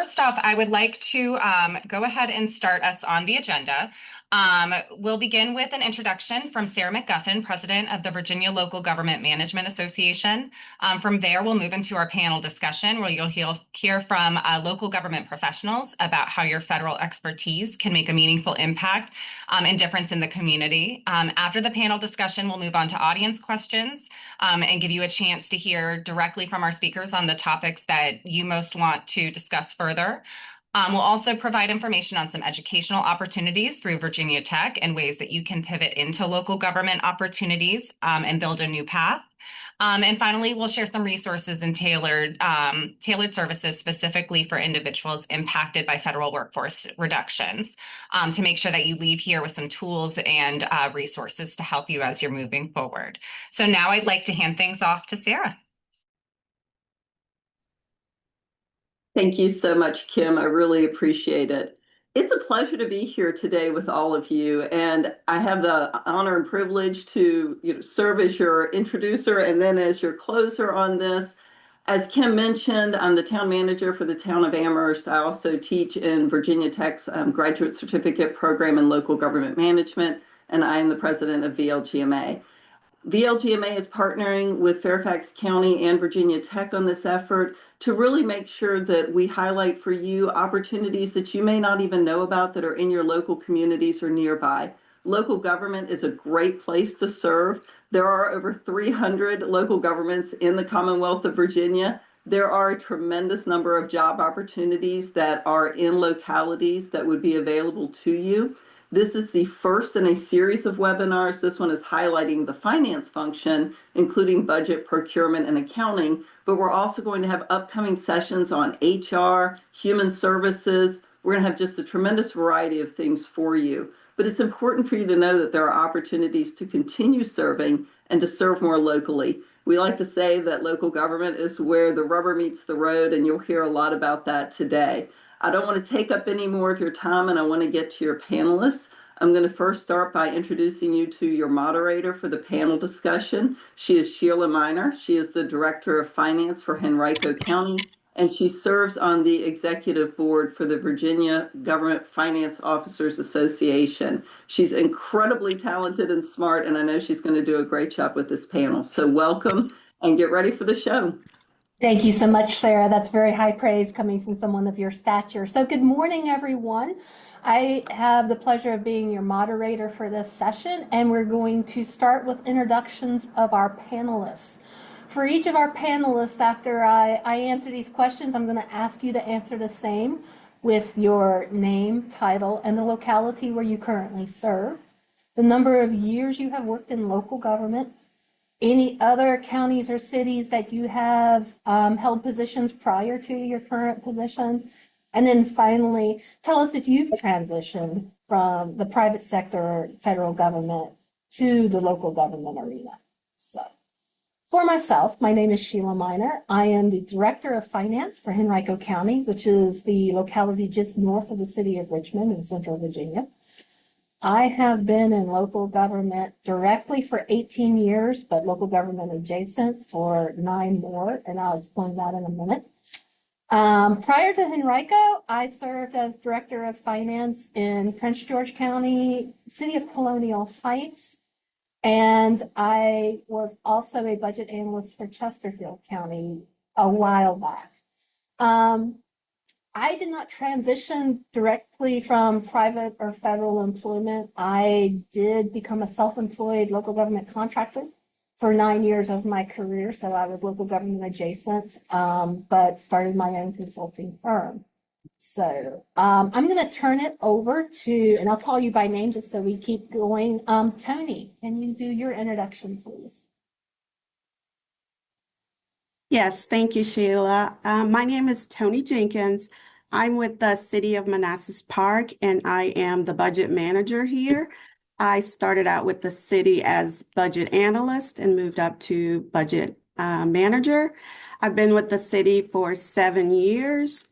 first off, I would like to go ahead and start us on the agenda. We'll begin with an introduction from Sarah McGuffin, President of the Virginia Local Government Management Association. From there, we'll move into our panel discussion where you'll hear from local government professionals about how your federal expertise can make a meaningful impact and difference in the community. After the panel discussion, we'll move on to audience questions and give you a chance to hear directly from our speakers on the topics that you most want to discuss further. We'll also provide information on some educational opportunities through Virginia Tech and ways that you can pivot into local government opportunities and build a new path. And finally, we'll share some resources and tailored services specifically for individuals impacted by federal workforce reductions to make sure that you leave here with some tools and resources to help you as you're moving forward. So now I'd like to hand things off to Sarah. Thank you so much, Kim. I really appreciate it. It's a pleasure to be here today with all of you, and I have the honor and privilege to serve as your introducer and then as your closer on this. As Kim mentioned, I'm the town manager for the town of Amherst. I also teach in Virginia Tech's graduate certificate program in local government management, and I am the president of VLGMA. VLGMA is partnering with Fairfax County and Virginia Tech on this effort to really make sure that we highlight for you opportunities that you may not even know about that are in your local communities or nearby. Local government is a great place to serve. There are over 300 local governments in the Commonwealth of Virginia. There are a tremendous number of job opportunities that are in localities that would be available to you. This is the first in a series of webinars. This one is highlighting the finance function, including budget, procurement, and accounting, but we're also going to have upcoming sessions on HR, human services. We're going to have just a tremendous variety of things for you. But it's important for you to know that there are opportunities to continue serving and to serve more locally. We like to say that local government is where the rubber meets the road, and you'll hear a lot about that today. I don't want to take up any more of your time, and I want to get to your panelists. I'm going to first start by introducing you to your moderator for the panel discussion. She is Sheila Miner. She is the Director of Finance for Henrico County, and she serves on the executive board for the Virginia Government Finance Officers Association. She's incredibly talented and smart, and I know she's going to do a great job with this panel. So welcome, and get ready for the show. Thank you so much, Sarah. That's very high praise coming from someone of your stature. So good morning, everyone. I have the pleasure of being your moderator for this session, and we're going to start with introductions of our panelists. For each of our panelists, after I answer these questions, I'm going to ask you to answer the same with your name, title, and the locality where you currently serve, the number of years you have worked in local government, any other counties or cities that you have held positions prior to your current position. And then finally, tell us if you've transitioned from the private sector or federal government to the local government arena. So for myself, my name is Sheila Miner. I am the Director of Finance for Henrico County, which is the locality just north of the city of Richmond in Central Virginia. I have been in local government directly for 18 years, but local government adjacent for 9 more, and I'll explain that in a minute. Prior to Henrico, I served as Director of Finance in Prince George County, City of Colonial Heights, and I was also a budget analyst for Chesterfield County a while back. I did not transition directly from private or federal employment. I did become a self-employed local government contractor for 9 years of my career. So I was local government adjacent, but started my own consulting firm. So I'm going to turn it over to, and I'll call you by name just so we keep going. Tony, can you do your introduction, please? Yes, thank you, Sheila. My name is Tony Jenkins. I'm with the City of Manassas Park, and I am the budget manager here. I started out with the city as budget analyst and moved up to budget manager. I've been with the city for 7 years.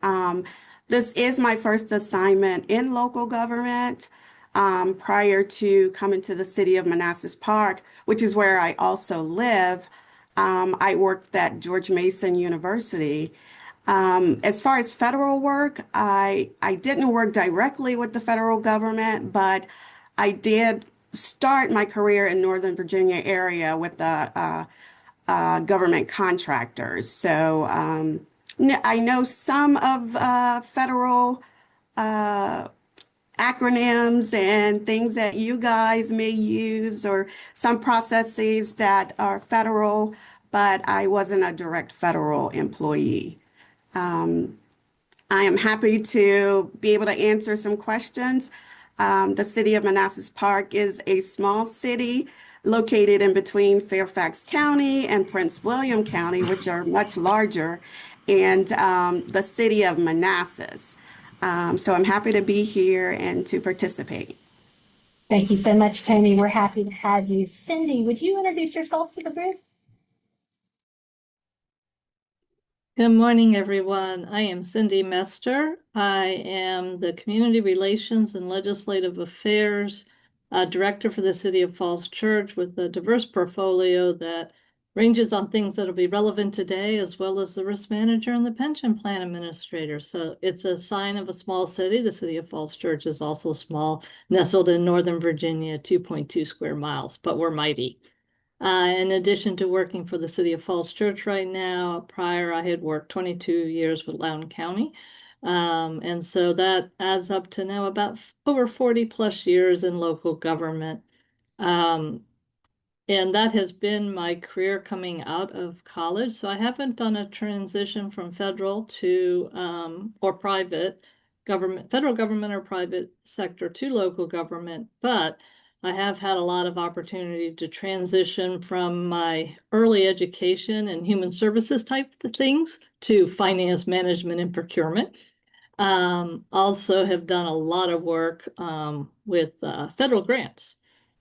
This is my first assignment in local government. Prior to coming to the City of Manassas Park, which is where I also live, I worked at George Mason University. As far as federal work, I didn't work directly with the federal government, but I did start my career in Northern Virginia area with the government contractors. So I know some of federal acronyms and things that you guys may use, or some processes that are federal, but I wasn't a direct federal employee. I am happy to be able to answer some questions. The city of Manassas Park is a small city located in between Fairfax County and Prince William County, which are much larger, and the city of Manassas. So I'm happy to be here and to participate. Thank you so much, Tony. We're happy to have you. Cindy, would you introduce yourself to the group? Good morning, everyone. I am Cindy Mester. I am the Community Relations and Legislative Affairs Director for the City of Falls Church, with a diverse portfolio that ranges on things that will be relevant today, as well as the risk manager and the pension plan administrator. So it's a sign of a small city. The City of Falls Church is also small, nestled in Northern Virginia, 2.2 square miles, but we're mighty. In addition to working for the City of Falls Church right now, prior I had worked 22 years with Loudoun County. And so that adds up to now about over 40 plus years in local government. And that has been my career coming out of college. So I haven't done a transition from federal to or private government, federal government or private sector to local government, but I have had a lot of opportunity to transition from my early education and human services type of things to finance management and procurement. Also have done a lot of work with federal grants.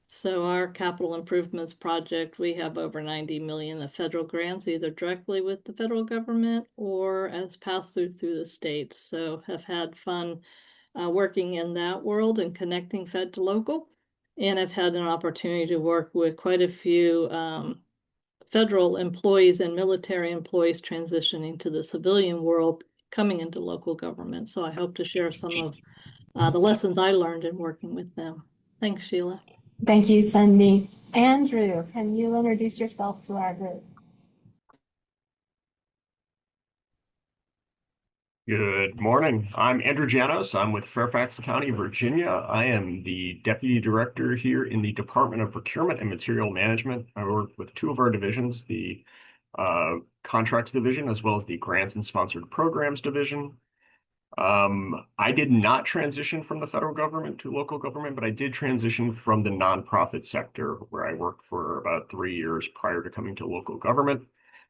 So our capital improvements project, we have over 90 million of federal grants, either directly with the federal government or as passed through the states. So have had fun working in that world and connecting Fed to local. And I've had an opportunity to work with quite a few federal employees and military employees transitioning to the civilian world, coming into local government. So I hope to share some of the lessons I learned in working with them. Thanks, Sheila. Thank you, Cindy. Andrew, can you introduce yourself to our group? Good morning. I'm Andrew Janos. I'm with Fairfax County, Virginia. I am the Deputy Director here in the Department of Procurement and Material Management. I work with two of our divisions, the Contracts Division, as well as the Grants and Sponsored Programs Division. I did not transition from the federal government to local government, but I did transition from the nonprofit sector, where I worked for about 3 years prior to coming to local government.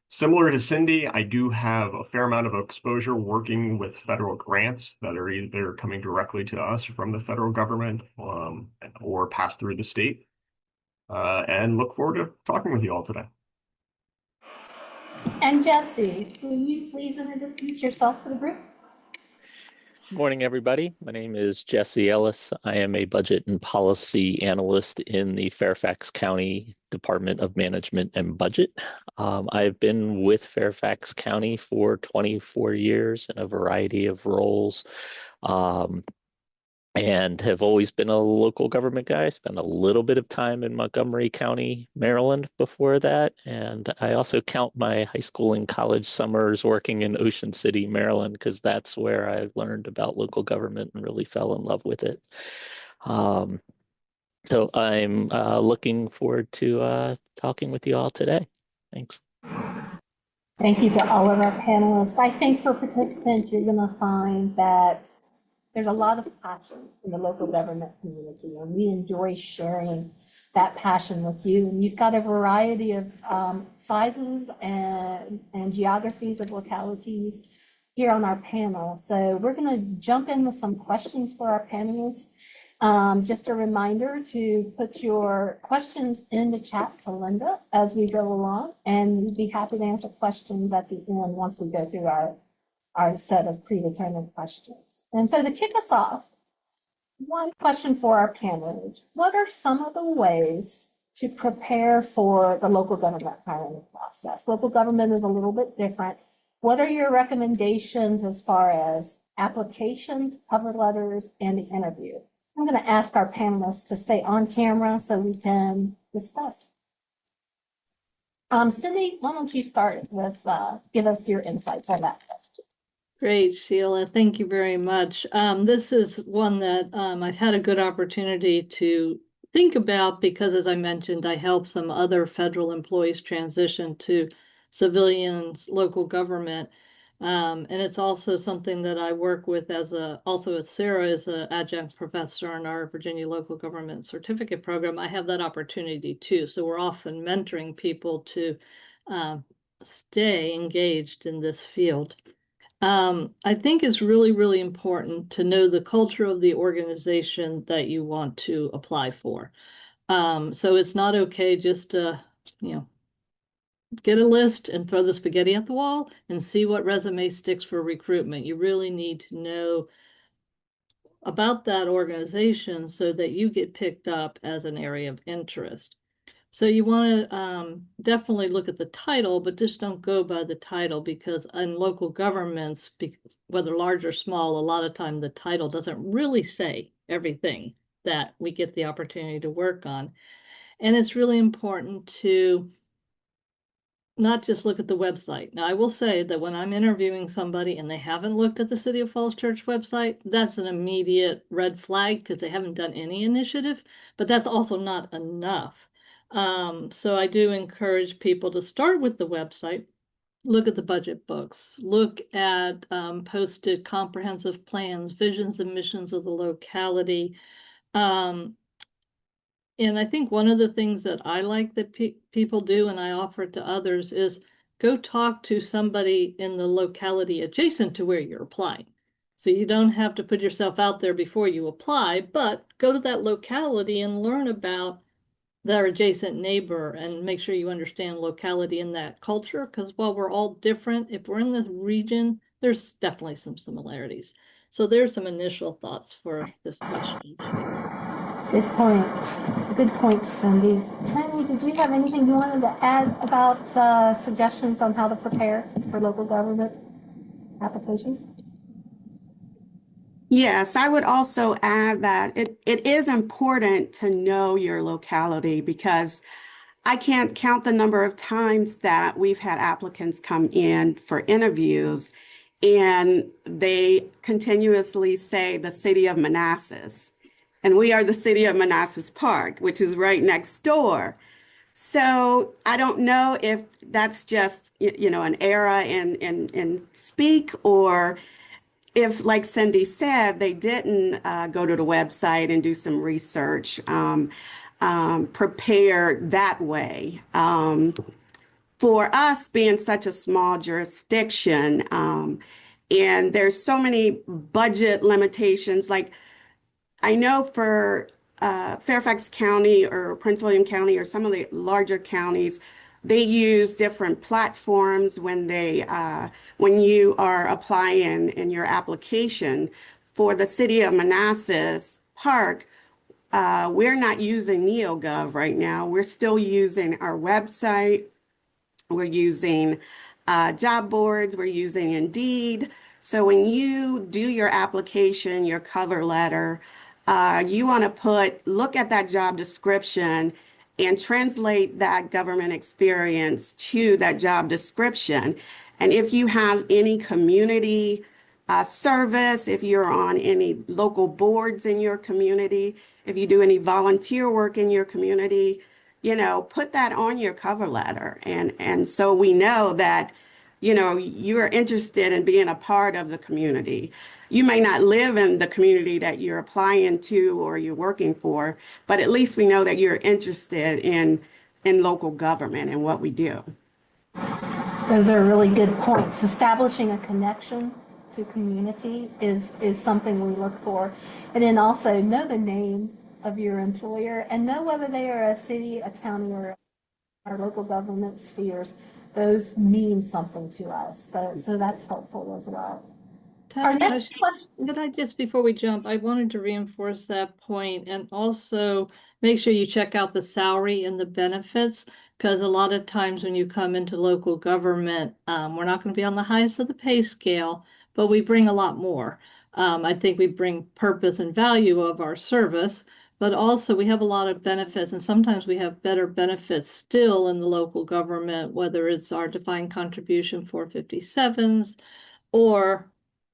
Similar to Cindy, I do have a fair amount of exposure working with federal grants that are either coming directly to us from the federal government or pass through the state. And look forward to talking with you all today. And Jesse, will you please introduce yourself to the group? Good morning, everybody. My name is Jesse Ellis. I am a budget and policy analyst in the Fairfax County Department of Management and Budget. I've been with Fairfax County for 24 years in a variety of roles. And have always been a local government guy. I spent a little bit of time in Montgomery County, Maryland before that. And I also count my high school and college summers working in Ocean City, Maryland, because that's where I learned about local government and really fell in love with it. So I'm looking forward to talking with you all today. Thanks. Thank you to all of our panelists. I think for participants, you're going to find that there's a lot of passion in the local government community, and we enjoy sharing that passion with you. And you've got a variety of sizes and geographies of localities here on our panel. So we're going to jump in with some questions for our panelists. Just a reminder to put your questions in the chat to Linda as we go along, and we'd be happy to answer questions at the end once we go through our set of predetermined questions. And so to kick us off, one question for our panel is, what are some of the ways to prepare for the local government hiring process? Local government is a little bit different What are your recommendations as far as applications, cover letters, and the interview? I'm going to ask our panelists to stay on camera so we can discuss. Cindy, why don't you start with give us your insights on that question? Great, Sheila. Thank you very much. This is one that I've had a good opportunity to think about because, as I mentioned, I help some other federal employees transition to civilians, local government. And it's also something that I work with also as Sarah is an adjunct professor in our Virginia Local Government Certificate Program. I have that opportunity too. So we're often mentoring people to stay engaged in this field. I think it's really, really important to know the culture of the organization that you want to apply for. So it's not okay just to, get a list and throw the spaghetti at the wall and see what resume sticks for recruitment. You really need to know about that organization so that you get picked up as an area of interest. So you want to definitely look at the title, but just don't go by the title because in local governments, whether large or small, a lot of time the title doesn't really say everything that we get the opportunity to work on. And it's really important to not just look at the website. Now, I will say that when I'm interviewing somebody and they haven't looked at the City of Falls Church website, that's an immediate red flag because they haven't done any initiative, but that's also not enough. So I do encourage people to start with the website, look at the budget books, look at posted comprehensive plans, visions and missions of the locality. And I think one of the things that I like that people do and I offer it to others is go talk to somebody in the locality adjacent to where you're applying. So you don't have to put yourself out there before you apply, but go to that locality and learn about their adjacent neighbor and make sure you understand locality in that culture. Because while we're all different, if we're in this region, there's definitely some similarities. So there's some initial thoughts for this question, Sheila. Good point. Good point, Cindy. Tony, did you have anything you wanted to add about suggestions on how to prepare for local government applications? Yes, I would also add that it is important to know your locality because I can't count the number of times that we've had applicants come in for interviews and they continuously say the city of Manassas. And we are the city of Manassas Park, which is right next door. So I don't know if that's just, an error in speak or if, like Cindy said, they didn't go to the website and do some research, prepare that way. For us being such a small jurisdiction, and there's so many budget limitations, like I know for Fairfax County or Prince William County or some of the larger counties, they use different platforms when you are applying in your application. For the city of Manassas Park, we're not using NeoGov right now. We're still using our website. We're using job boards. We're using Indeed. So when you do your application, your cover letter, you want to look at that job description and translate that government experience to that job description. And if you have any community service, if you're on any local boards in your community, if you do any volunteer work in your community, put that on your cover letter. And so we know that, you are interested in being a part of the community. You may not live in the community that you're applying to or you're working for, but at least we know that you're interested in local government and what we do. Those are really good points. Establishing a connection to community is something we look for. And then also know the name of your employer and know whether they are a city, a county, or our local government spheres. Those mean something to us. So that's helpful as well. Our next question. Could I just, before we jump, I wanted to reinforce that point and also make sure you check out the salary and the benefits because a lot of times when you come into local government, we're not going to be on the highest of the pay scale, but we bring a lot more. I think we bring purpose and value of our service, but also we have a lot of benefits, and sometimes we have better benefits still in the local government, whether it's our defined contribution 457s, or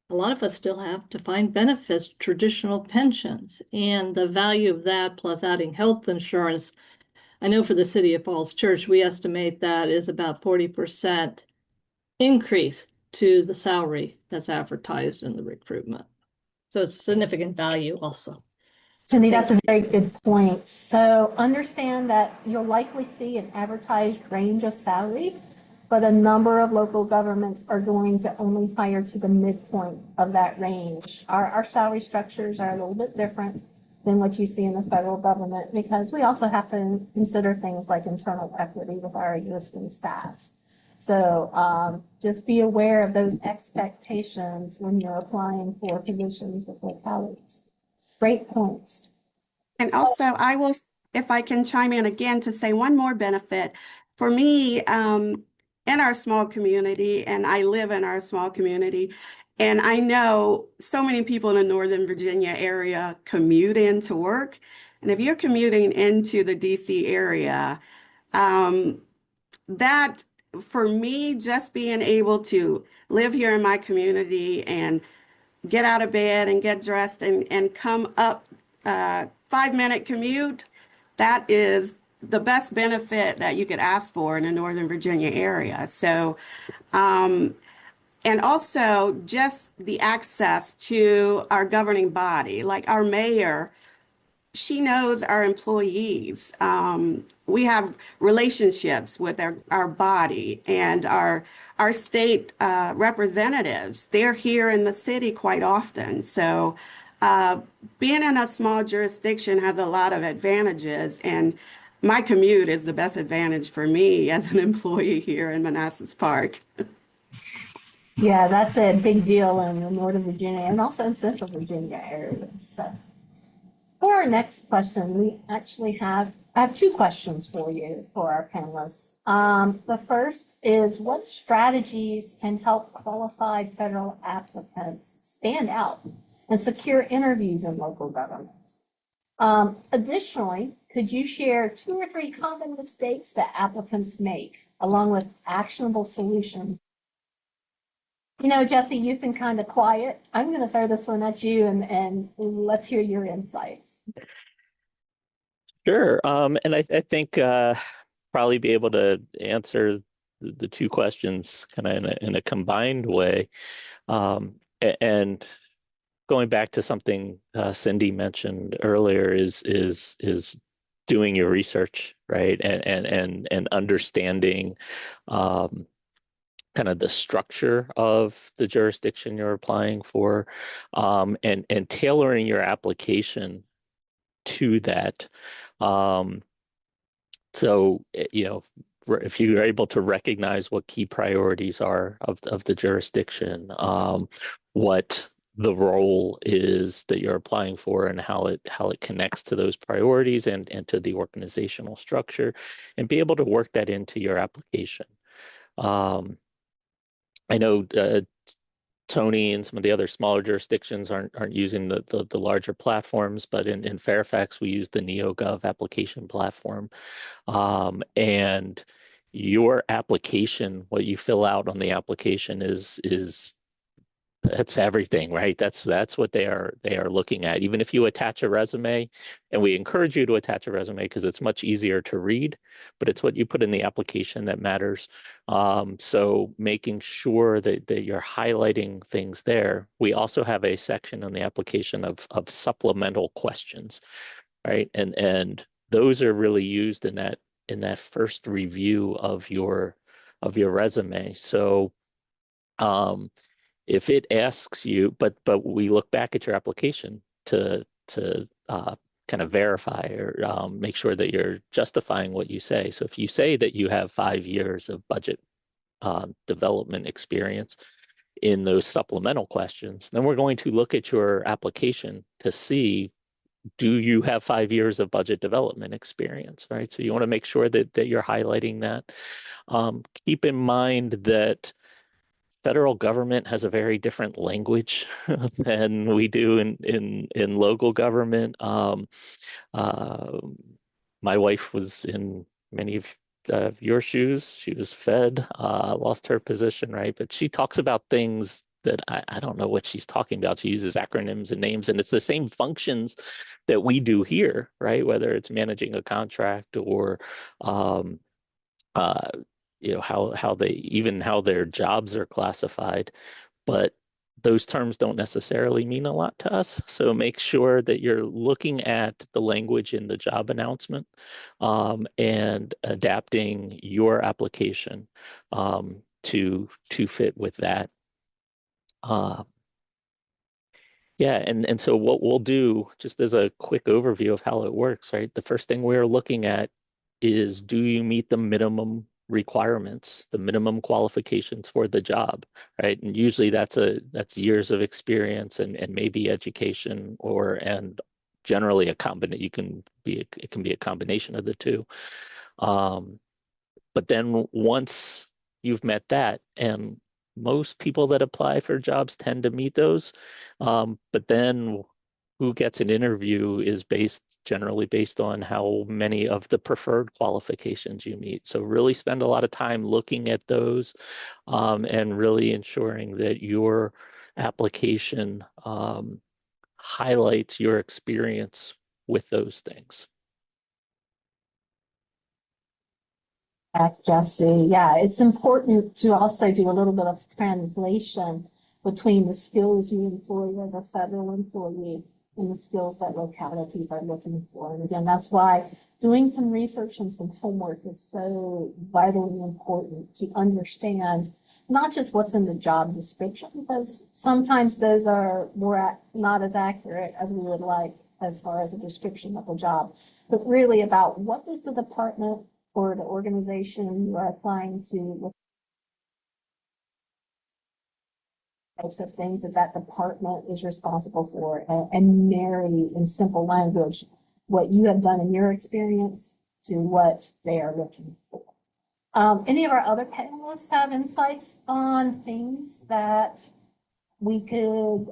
a lot of us still have defined benefits, traditional pensions, and the value of that plus adding health insurance. I know for the City of Falls Church, we estimate that is about 40% increase to the salary that's advertised in the recruitment. So it's significant value also. Cindy, that's a very good point. So understand that you'll likely see an advertised range of salary, but a number of local governments are going to only hire to the midpoint of that range. Our salary structures are a little bit different than what you see in the federal government, because we also have to consider things like internal equity with our existing staffs. So just be aware of those expectations when you're applying for positions with localities. Great points. And also, I will, if I can chime in again to say one more benefit. For me, in our small community, and I live in our small community, and I know so many people in the Northern Virginia area commute into work. And if you're commuting into the DC area, that for me, just being able to live here in my community and get out of bed and get dressed and come up 5-minute commute, that is the best benefit that you could ask for in the Northern Virginia area. So, and also just the access to our governing body, like our mayor, she knows our employees. We have relationships with our body and our state representatives. They're here in the city quite often. So being in a small jurisdiction has a lot of advantages, and my commute is the best advantage for me as an employee here in Manassas Park. Yeah, that's a big deal in the Northern Virginia and also in Central Virginia areas. So for our next question, I have two questions for you, for our panelists. The first is, what strategies can help qualified federal applicants stand out and secure interviews in local governments? Additionally, could you share 2 or 3 common mistakes that applicants make, along with actionable solutions? You know, Jesse, you've been kind of quiet. I'm going to throw this one at you, and let's hear your insights. Sure. And I think probably be able to answer the 2 questions kind of in a combined way. And going back to something Cindy mentioned earlier is doing your research, right? And understanding kind of the structure of the jurisdiction you're applying for, and tailoring your application to that. So, you know, if you're able to recognize what key priorities are of the jurisdiction, what the role is that you're applying for, and how it connects to those priorities and to the organizational structure, and be able to work that into your application. I know Tony and some of the other smaller jurisdictions aren't using the larger platforms, but in Fairfax we use the NeoGov application platform, and your application, what you fill out on the application is that's everything, right? That's what they are looking at. Even if you attach a resume, and we encourage you to attach a resume because it's much easier to read, but it's what you put in the application that matters. So making sure that you're highlighting things there. We also have a section on the application of supplemental questions, right? And those are really used in that first review of your resume. So if it asks you, but we look back at your application to kind of verify or make sure that you're justifying what you say. So if you say that you have 5 years of budget development experience in those supplemental questions, then we're going to look at your application to see do you have 5 years of budget development experience, right? So you want to make sure that you're highlighting that. Keep in mind that federal government has a very different language than we do in local government. Uh, my wife was in many of your shoes. She was fed, lost her position, right? But she talks about things that I don't know what she's talking about. She uses acronyms and names, and it's the same functions that we do here, right? Whether it's managing a contract or um, uh, how they even how their jobs are classified, but those terms don't necessarily mean a lot to us. So make sure that you're looking at the language in the job announcement and adapting your application to fit with that. Uh, yeah, and so what we'll do, just as a quick overview of how it works, right? The first thing we're looking at is, do you meet the minimum requirements, the minimum qualifications for the job, right? And usually that's years of experience and maybe education and generally a combination. It can be a combination of the two. But then once you've met that, and most people that apply for jobs tend to meet those, but then who gets an interview is generally based on how many of the preferred qualifications you meet. So really spend a lot of time looking at those and really ensuring that your application highlights your experience with those things. Jesse. Yeah, it's important to also do a little bit of translation between the skills you employ as a federal employee and the skills that localities are looking for. And again, that's why doing some research and some homework is so vitally important to understand not just what's in the job description, because sometimes those are not as accurate as we would like as far as a description of the job, but really about what does the department or the organization you are applying to, what types of things that department is responsible for, and marry in simple language what you have done in your experience to what they are looking for. Any of our other panelists have insights on things that we could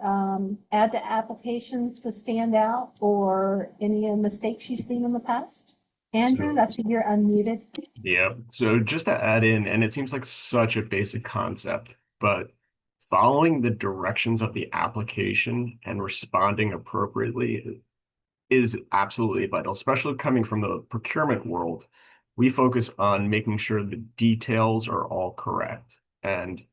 add to applications to stand out, or any mistakes you've seen in the past? Andrew, I see you're unmuted. Yeah, so just to add in, and it seems like such a basic concept, but following the directions of the application and responding appropriately is absolutely vital, especially coming from the procurement world. We focus on making sure the details are all correct. And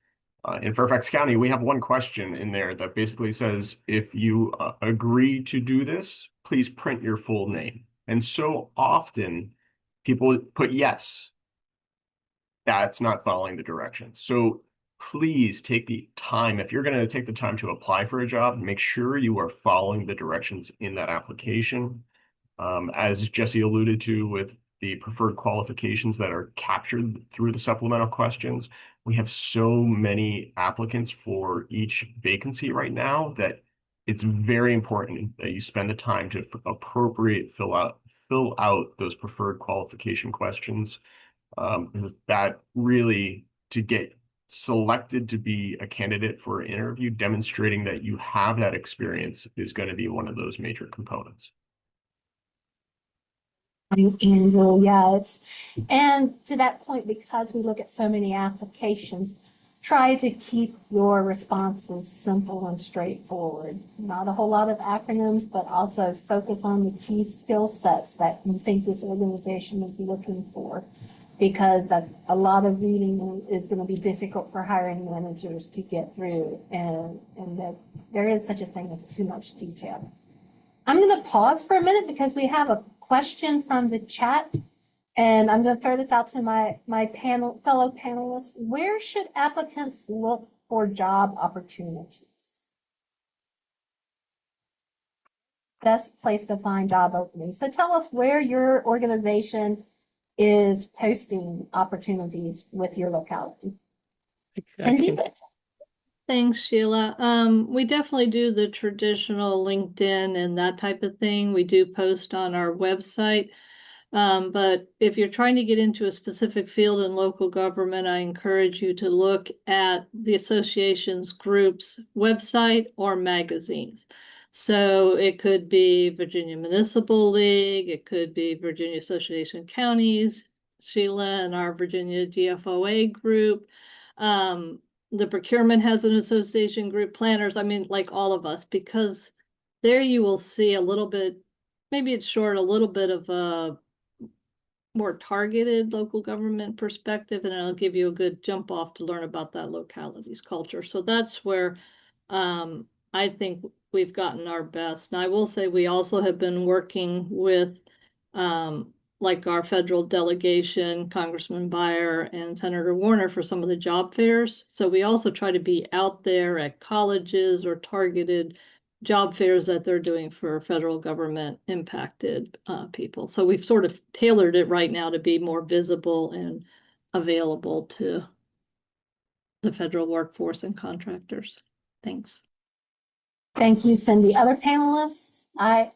in Fairfax County, we have one question in there that basically says, if you agree to do this, please print your full name. And so often people put yes. That's not following the directions. So please take the time. If you're going to take the time to apply for a job, make sure you are following the directions in that application. As Jesse alluded to with the preferred qualifications that are captured through the supplemental questions, we have so many applicants for each vacancy right now that it's very important that you spend the time to fill out those preferred qualification questions. That really, to get selected to be a candidate for an interview, demonstrating that you have that experience is going to be one of those major components. Andrew, yeah, and to that point, because we look at so many applications, try to keep your responses simple and straightforward. Not a whole lot of acronyms, but also focus on the key skill sets that you think this organization is looking for, because that a lot of reading is going to be difficult for hiring managers to get through, and that there is such a thing as too much detail. I'm going to pause for a minute because we have a question from the chat, and I'm going to throw this out to my fellow panelists. Where should applicants look for job opportunities? Best place to find job openings. So tell us where your organization is posting opportunities with your locality. Cindy? Thanks, Sheila. We definitely do the traditional LinkedIn and that type of thing. We do post on our website. But if you're trying to get into a specific field in local government, I encourage you to look at the association's group's website or magazines. So it could be Virginia Municipal League, it could be Virginia Association of Counties, Sheila and our Virginia DFOA group. The procurement has an association group, planners, I mean, like all of us, because there you will see a little bit, maybe it's short, a little bit of a more targeted local government perspective, and it'll give you a good jump off to learn about that locality's culture. So that's where I think we've gotten our best. And I will say we also have been working with like our federal delegation, Congressman Beyer and Senator Warner for some of the job fairs. So we also try to be out there at colleges or targeted job fairs that they're doing for federal government impacted people. So we've sort of tailored it right now to be more visible and available to the federal workforce and contractors. Thanks. Thank you, Cindy. Other panelists, and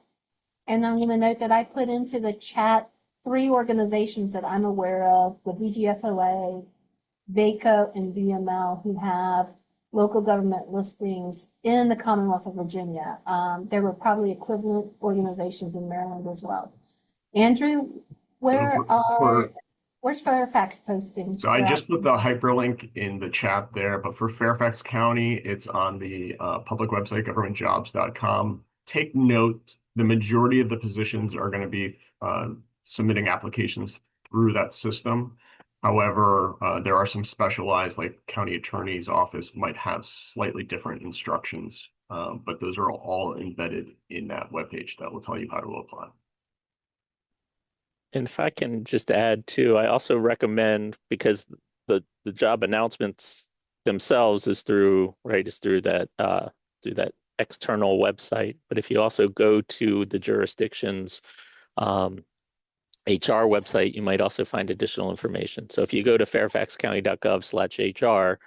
I'm going to note that I put into the chat 3 organizations that I'm aware of, the VGFOA, VACO, and VML, who have local government listings in the Commonwealth of Virginia. There were probably equivalent organizations in Maryland as well. Andrew, where's Fairfax posting? So I just put the hyperlink in the chat there, but for Fairfax County, it's on the public website, governmentjobs.com. Take note, the majority of the positions are going to be submitting applications through that system. However, there are some specialized, like county attorney's office might have slightly different instructions, but those are all embedded in that webpage that will tell you how to apply. And if I can just add too, I also recommend, because the job announcements themselves is through that external website. But if you also go to the jurisdiction's HR website, you might also find additional information. So if you go to fairfaxcounty.gov/HR,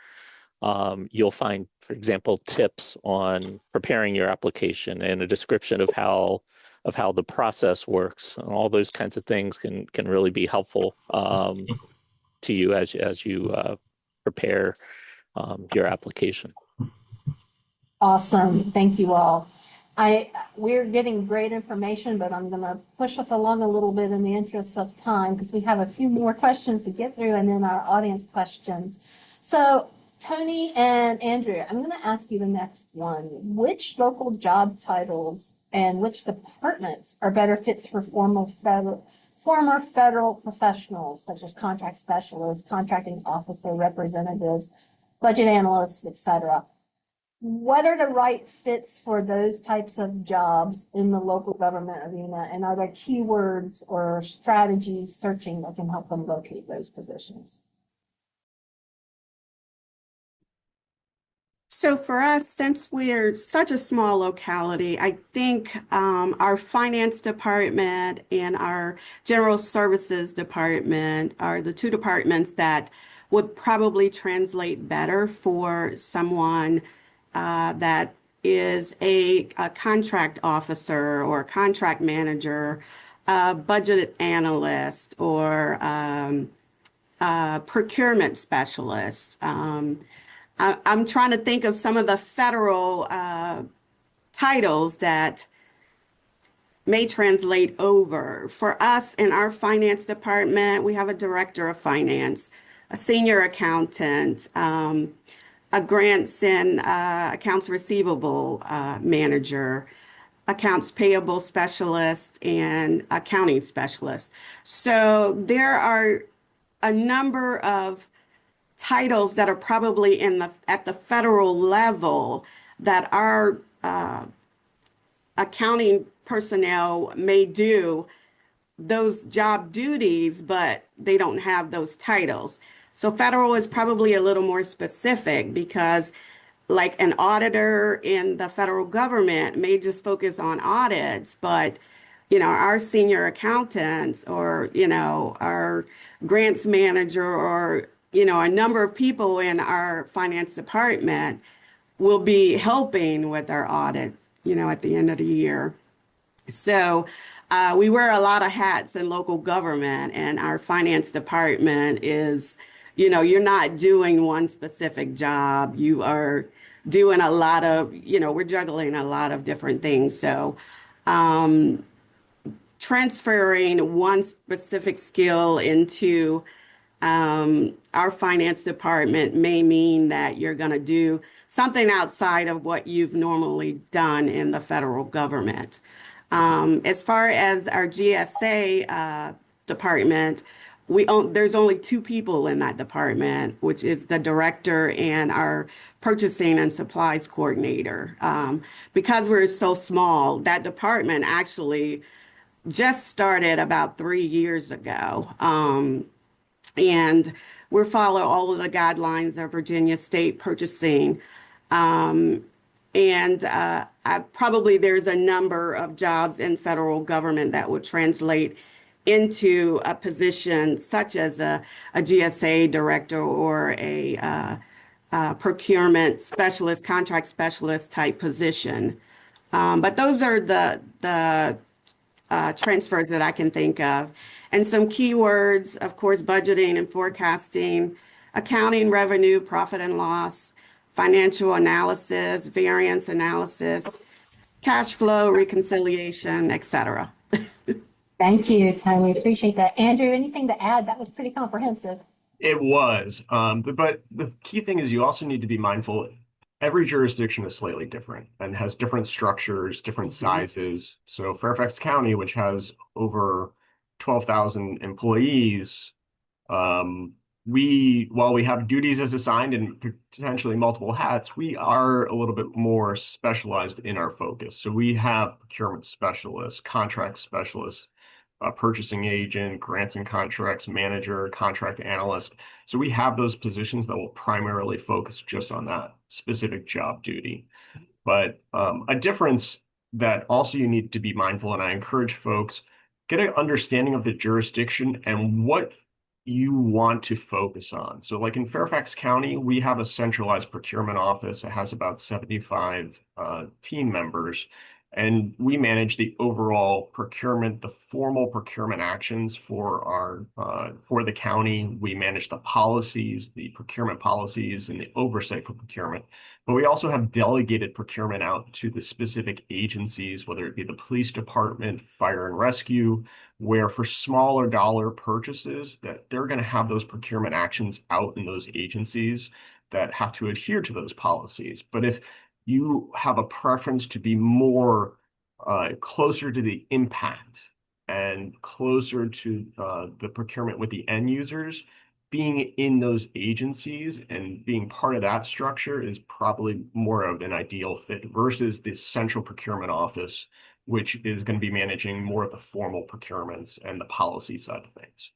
you'll find, for example, tips on preparing your application and a description of how the process works. And all those kinds of things can really be helpful to you as you prepare your application. Awesome. Thank you all. We're getting great information, but I'm going to push us along a little bit in the interest of time because we have a few more questions to get through and then our audience questions. So Tony and Andrea, I'm going to ask you the next one. Which local job titles and which departments are better fits for former federal professionals such as contract specialists, contracting officer representatives, budget analysts, etc.? What are the right fits for those types of jobs in the local government arena? And are there keywords or strategies searching that can help them locate those positions? So for us, since we're such a small locality, I think our finance department and our general services department are the 2 departments that would probably translate better for someone that is a contract officer or a contract manager, budget analyst, or procurement specialist. I'm trying to think of some of the federal titles that may translate over. For us in our finance department, we have a director of finance, a senior accountant, a grants and accounts receivable manager, accounts payable specialist, and accounting specialist. So there are a number of titles that are probably at the federal level that our accounting personnel may do those job duties, but they don't have those titles. So federal is probably a little more specific because like an auditor in the federal government may just focus on audits, but our senior accountants or, our grants manager or, a number of people in our finance department will be helping with our audit, at the end of the year. So we wear a lot of hats in local government, and our finance department is, you're not doing one specific job. You are doing a lot of, we're juggling a lot of different things. So transferring one specific skill into our finance department may mean that you're going to do something outside of what you've normally done in the federal government. As far as our GSA department, there's only two people in that department, which is the director and our purchasing and supplies coordinator. Because we're so small, that department actually just started about 3 years ago. And we follow all of the guidelines of Virginia state purchasing. And probably there's a number of jobs in federal government that would translate into a position such as a GSA director or a procurement specialist, contract specialist type position. But those are the transfers that I can think of. And some keywords, of course, budgeting and forecasting, accounting, revenue, profit and loss, financial analysis, variance analysis, cash flow, reconciliation, etc. Thank you, Tony. Appreciate that. Andrew, anything to add? That was pretty comprehensive. It was, but the key thing is you also need to be mindful. Every jurisdiction is slightly different and has different structures, different sizes. So Fairfax County, which has over 12,000 employees, while we have duties as assigned and potentially multiple hats, we are a little bit more specialized in our focus. So we have procurement specialists, contract specialists, purchasing agent, grants and contracts manager, contract analyst. So we have those positions that will primarily focus just on that specific job duty. But a difference that also you need to be mindful, and I encourage folks, get an understanding of the jurisdiction and what you want to focus on. So like in Fairfax County, we have a centralized procurement office. It has about 75 team members. And we manage the overall procurement, the formal procurement actions for for the county. We manage the policies, the procurement policies, and the oversight for procurement. But we also have delegated procurement out to the specific agencies, whether it be the police department, fire and rescue, where for smaller dollar purchases, that they're going to have those procurement actions out in those agencies that have to adhere to those policies. But if you have a preference to be more closer to the impact and closer to the procurement with the end users, being in those agencies and being part of that structure is probably more of an ideal fit versus the central procurement office, which is going to be managing more of the formal procurements and the policy side of things.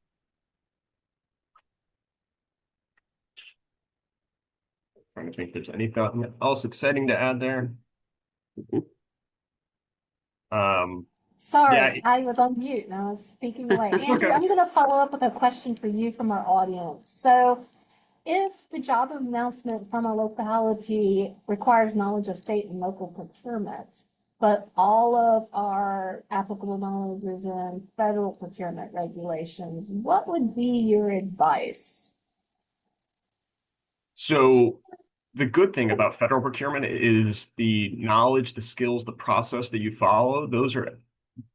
Trying to think if there's anything else exciting to add there. Sorry, Yeah. I was on mute and I was speaking away. It's Andrew, okay. I'm going to follow up with a question for you from our audience. So, if the job announcement from a locality requires knowledge of state and local procurement, but all of our applicable knowledge is in federal procurement regulations, what would be your advice? So the good thing about federal procurement is the knowledge, the skills, the process that you follow. Those are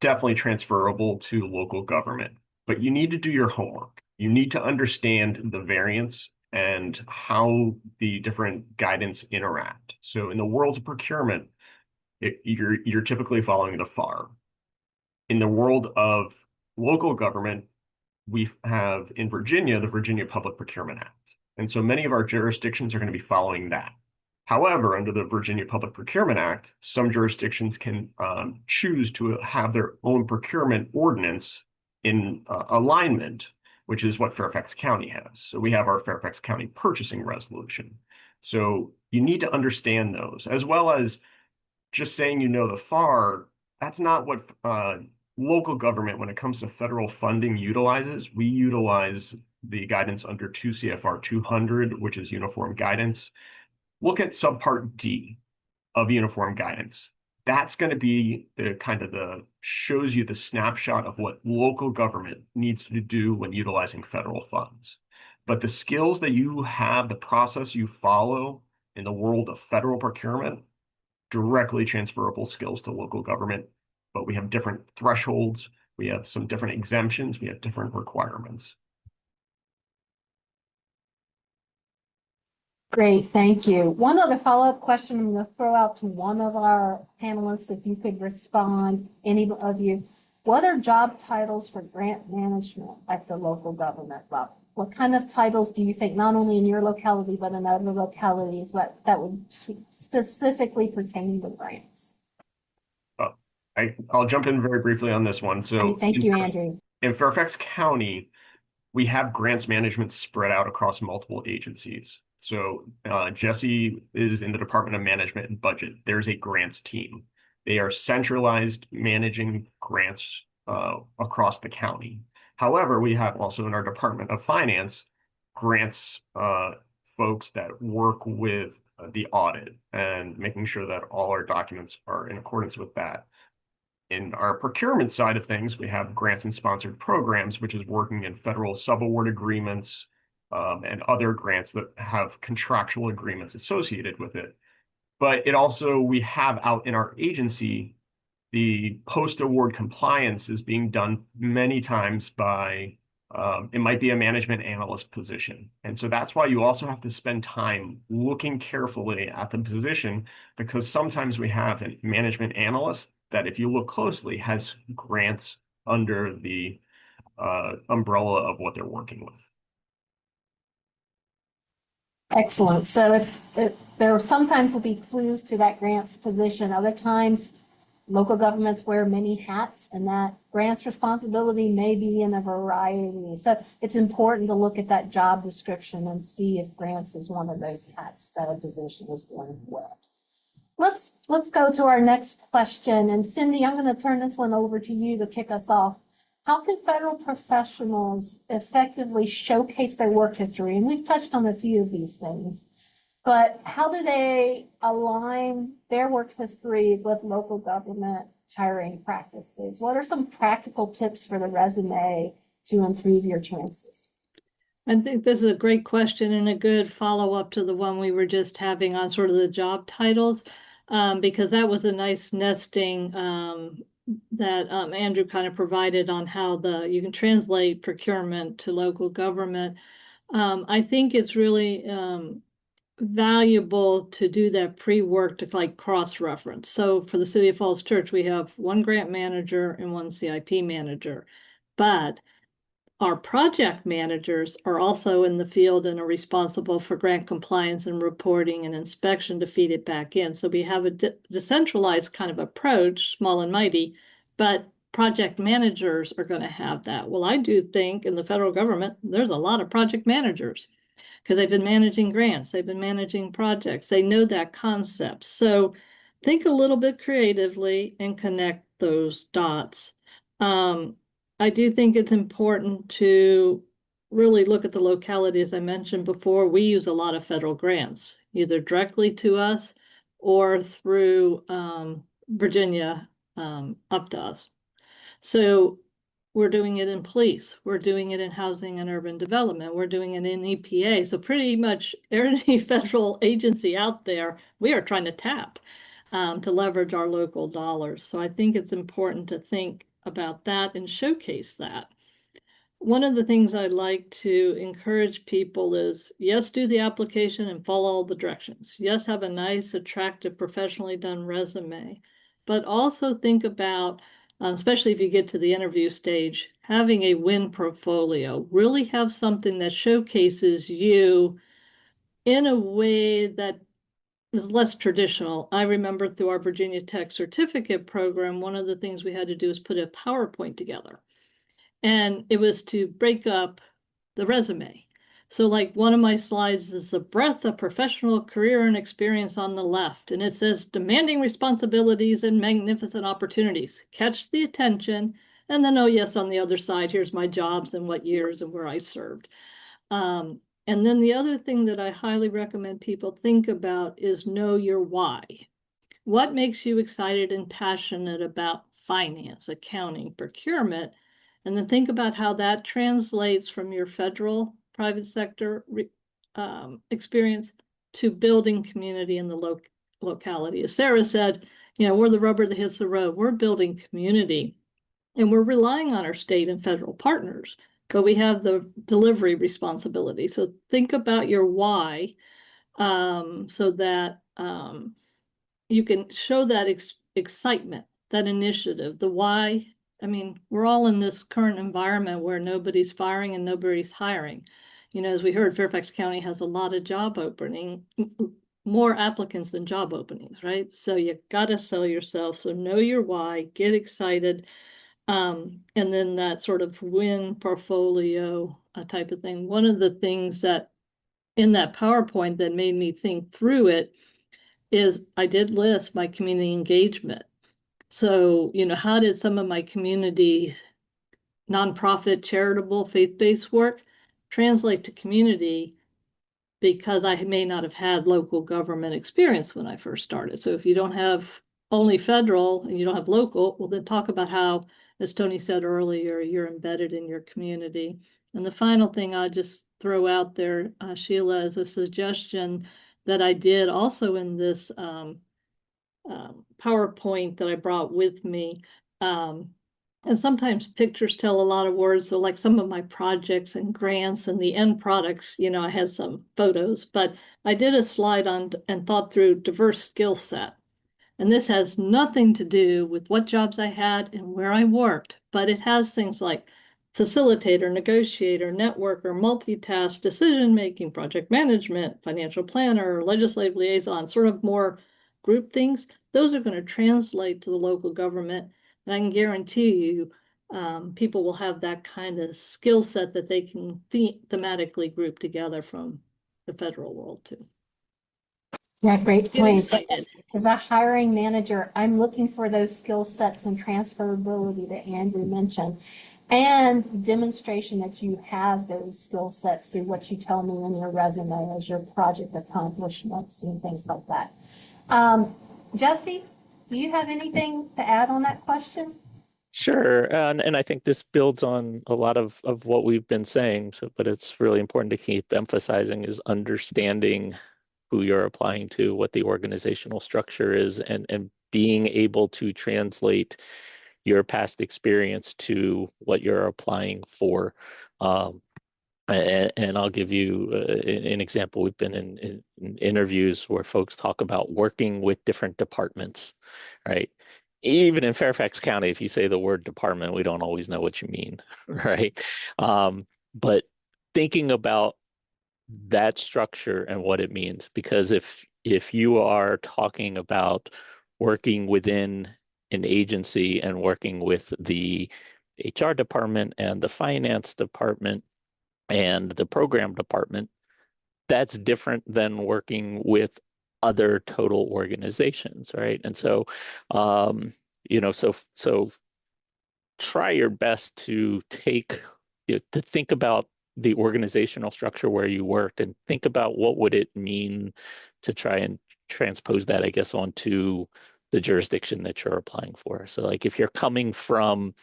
definitely transferable to local government, but you need to do your homework. You need to understand the variance and how the different guidance interact. So in the world of procurement, you're typically following the FAR. In the world of local government, we have in Virginia, the Virginia Public Procurement Act. And so many of our jurisdictions are going to be following that. However, under the Virginia Public Procurement Act, some jurisdictions can choose to have their own procurement ordinance in alignment, which is what Fairfax County has. So we have our Fairfax County Purchasing Resolution. So you need to understand those, as well as just saying you know the FAR. That's not what local government, when it comes to federal funding, utilizes. We utilize the guidance under 2 CFR 200, which is uniform guidance. look at subpart D of uniform guidance. That's going to be the kind of shows you the snapshot of what local government needs to do when utilizing federal funds. But the skills that you have, the process you follow in the world of federal procurement, directly transferable skills to local government. But we have different thresholds. We have some different exemptions. We have different requirements. Great, thank you. One other follow-up question I'm going to throw out to one of our panelists, if you could respond, any of you. What are job titles for grant management at the local government level? What kind of titles do you think, not only in your locality, but in other localities, that would specifically pertain to grants? I'll jump in very briefly on this one. So great, thank you, Andrew. In Fairfax County, we have grants management spread out across multiple agencies. So Jesse is in the Department of Management and Budget. There's a grants team. They are centralized managing grants across the county. However, we have also in our Department of Finance grants folks that work with the audit and making sure that all our documents are in accordance with that. In our procurement side of things, we have grants and sponsored programs, which is working in federal subaward agreements and other grants that have contractual agreements associated with it. But it also, we have out in our agency, the post-award compliance is being done many times by, it might be a management analyst position. And so that's why you also have to spend time looking carefully at the position, because sometimes we have a management analyst that, if you look closely, has grants under the umbrella of what they're working with. Excellent. So there sometimes will be clues to that grants position. Other times, local governments wear many hats, and that grants responsibility may be in a variety. So it's important to look at that job description and see if grants is one of those hats that a position is going to wear. Let's go to our next question. And Cindy, I'm going to turn this one over to you to kick us off. How can federal professionals effectively showcase their work history? And we've touched on a few of these things, but how do they align their work history with local government hiring practices? What are some practical tips for the resume to improve your chances? I think this is a great question and a good follow-up to the one we were just having on sort of the job titles, because that was a nice nesting that Andrew kind of provided on how you can translate procurement to local government. I think it's really valuable to do that pre-work to like cross-reference. So for the City of Falls Church, we have one grant manager and one CIP manager, but our project managers are also in the field and are responsible for grant compliance and reporting and inspection to feed it back in. So we have a decentralized kind of approach, small and mighty, but project managers are going to have that. Well, I do think in the federal government, there's a lot of project managers because they've been managing grants, they've been managing projects, they know that concept. So think a little bit creatively and connect those dots. I do think it's important to really look at the locality. As I mentioned before, we use a lot of federal grants, either directly to us or through Virginia up to us. So we're doing it in police, we're doing it in housing and urban development, we're doing it in EPA. So pretty much any federal agency out there, we are trying to tap to leverage our local dollars. So I think it's important to think about that and showcase that. One of the things I like to encourage people is, yes, do the application and follow all the directions. Yes, have a nice, attractive, professionally done resume, but also think about, especially if you get to the interview stage, having a win portfolio. Really have something that showcases you in a way that is less traditional. I remember through our Virginia Tech certificate program, one of the things we had to do is put a PowerPoint together. And it was to break up the resume. So like one of my slides is the breadth of professional career and experience on the left. And it says demanding responsibilities and magnificent opportunities. Catch the attention. And then, oh yes, on the other side, here's my jobs and what years and where I served. And then the other thing that I highly recommend people think about is know your why. What makes you excited and passionate about finance, accounting, procurement? And then think about how that translates from your federal private sector experience to building community in the locality. As Sarah said, we're the rubber that hits the road. We're building community, and we're relying on our state and federal partners, but we have the delivery responsibility. So think about your why, so that you can show that excitement, that initiative, the why. I mean, we're all in this current environment where nobody's firing and nobody's hiring. As we heard, Fairfax County has a lot of job opening, more applicants than job openings, right? So you got to sell yourself. So know your why, get excited. And then that sort of win portfolio type of thing. One of the things that in that PowerPoint that made me think through it is I did list my community engagement. So, how did some of my community, nonprofit, charitable, faith-based work translate to community? Because I may not have had local government experience when I first started. So if you don't have only federal and you don't have local, well, then talk about how, as Tony said earlier, you're embedded in your community. And the final thing I'll just throw out there, Sheila, is a suggestion that I did also in this PowerPoint that I brought with me. And sometimes pictures tell a lot of words. So like some of my projects and grants and the end products, I had some photos, but I did a slide on and thought through diverse skill set. And this has nothing to do with what jobs I had and where I worked, but it has things like facilitator, negotiator, networker, multitask, decision-making, project management, financial planner, legislative liaison, sort of more group things. Those are going to translate to the local government. And I can guarantee you, people will have that kind of skill set that they can thematically group together from the federal world too. Yeah, great points. As a hiring manager, I'm looking for those skill sets and transferability that Andrew mentioned, and demonstration that you have those skill sets through what you tell me in your resume as your project accomplishments and things like that. Jesse, do you have anything to add on that question? Sure, and I think this builds on a lot of what we've been saying. So, but it's really important to keep emphasizing is understanding who you're applying to, what the organizational structure is, and being able to translate your past experience to what you're applying for. And I'll give you an example. We've been in interviews where folks talk about working with different departments, right? Even in Fairfax County, if you say the word department, we don't always know what you mean, right? But thinking about that structure and what it means, because if you are talking about working within an agency and working with the HR department and the finance department and the program department, that's different than working with other total organizations, right? And so, so try your best to to think about the organizational structure where you worked and think about what would it mean to try and transpose that, I guess, onto the jurisdiction that you're applying for. So like if you're coming from,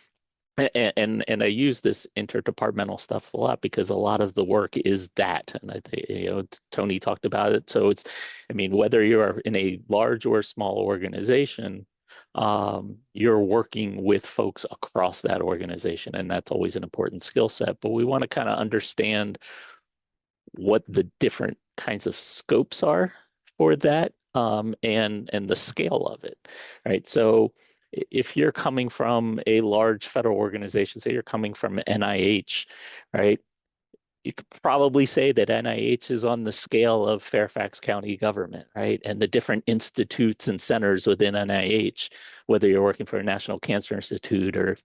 and I use this interdepartmental stuff a lot because a lot of the work is that, and I think Tony talked about it. So it's, I mean, whether you're in a large or small organization, you're working with folks across that organization, and that's always an important skill set. But we want to kind of understand what the different kinds of scopes are for that, and the scale of it, right? So if you're coming from a large federal organization, say you're coming from NIH, right? You could probably say that NIH is on the scale of Fairfax County government, right? And the different institutes and centers within NIH, whether you're working for a National Cancer Institute or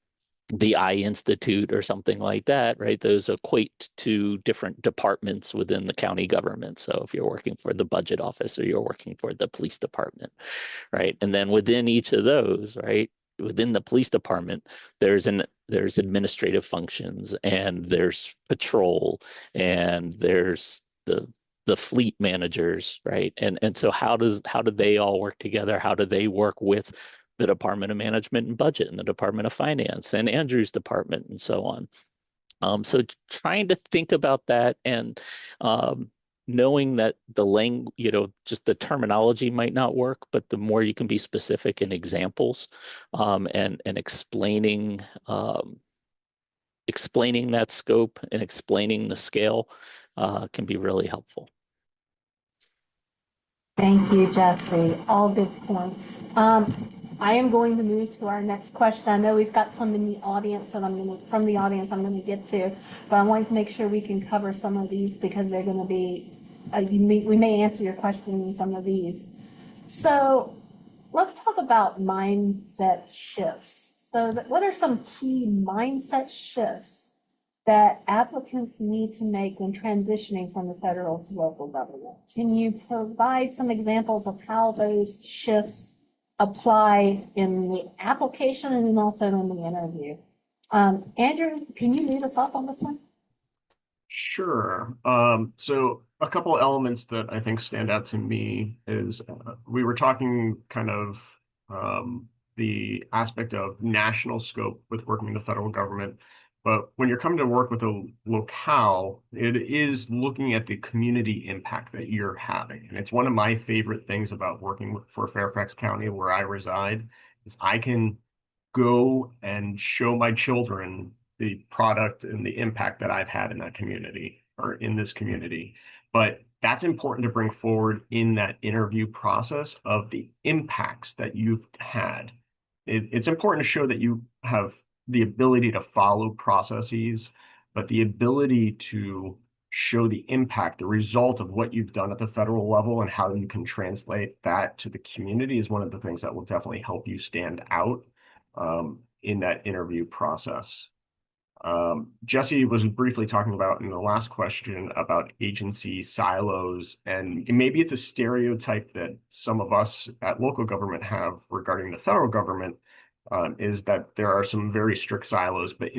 the Eye Institute or something like that, right? Those equate to different departments within the county government. So if you're working for the budget office or you're working for the police department, right? And then within each of those, right, within the police department, there's administrative functions, and there's patrol, and there's the fleet managers, right? And so how do they all work together? How do they work with the Department of Management and Budget and the Department of Finance and Andrew's department and so on? So trying to think about that and knowing that the language, just the terminology might not work, but the more you can be specific in examples and explaining that scope and explaining the scale can be really helpful. Thank you, Jesse. All good points. I am going to move to our next question. I know we've got some in the audience that from the audience I'm going to get to, but I want to make sure we can cover some of these because they're going to be, we may answer your question in some of these. So let's talk about mindset shifts. So what are some key mindset shifts that applicants need to make when transitioning from the federal to local government? Can you provide some examples of how those shifts apply in the application and then also in the interview? Andrew, can you lead us off on this one? Sure. So a couple elements that I think stand out to me is we were talking kind of the aspect of national scope with working in the federal government. But when you're coming to work with a locale, it is looking at the community impact that you're having. And it's one of my favorite things about working for Fairfax County, where I reside, is I can go and show my children the product and the impact that I've had in that community or in this community. But that's important to bring forward in that interview process of the impacts that you've had. It's important to show that you have the ability to follow processes, but the ability to show the impact, the result of what you've done at the federal level and how you can translate that to the community is one of the things that will definitely help you stand out in that interview process. Jesse was briefly talking about in the last question about agency silos, and maybe it's a stereotype that some of us at local government have regarding the federal government, is that there are some very strict silos, but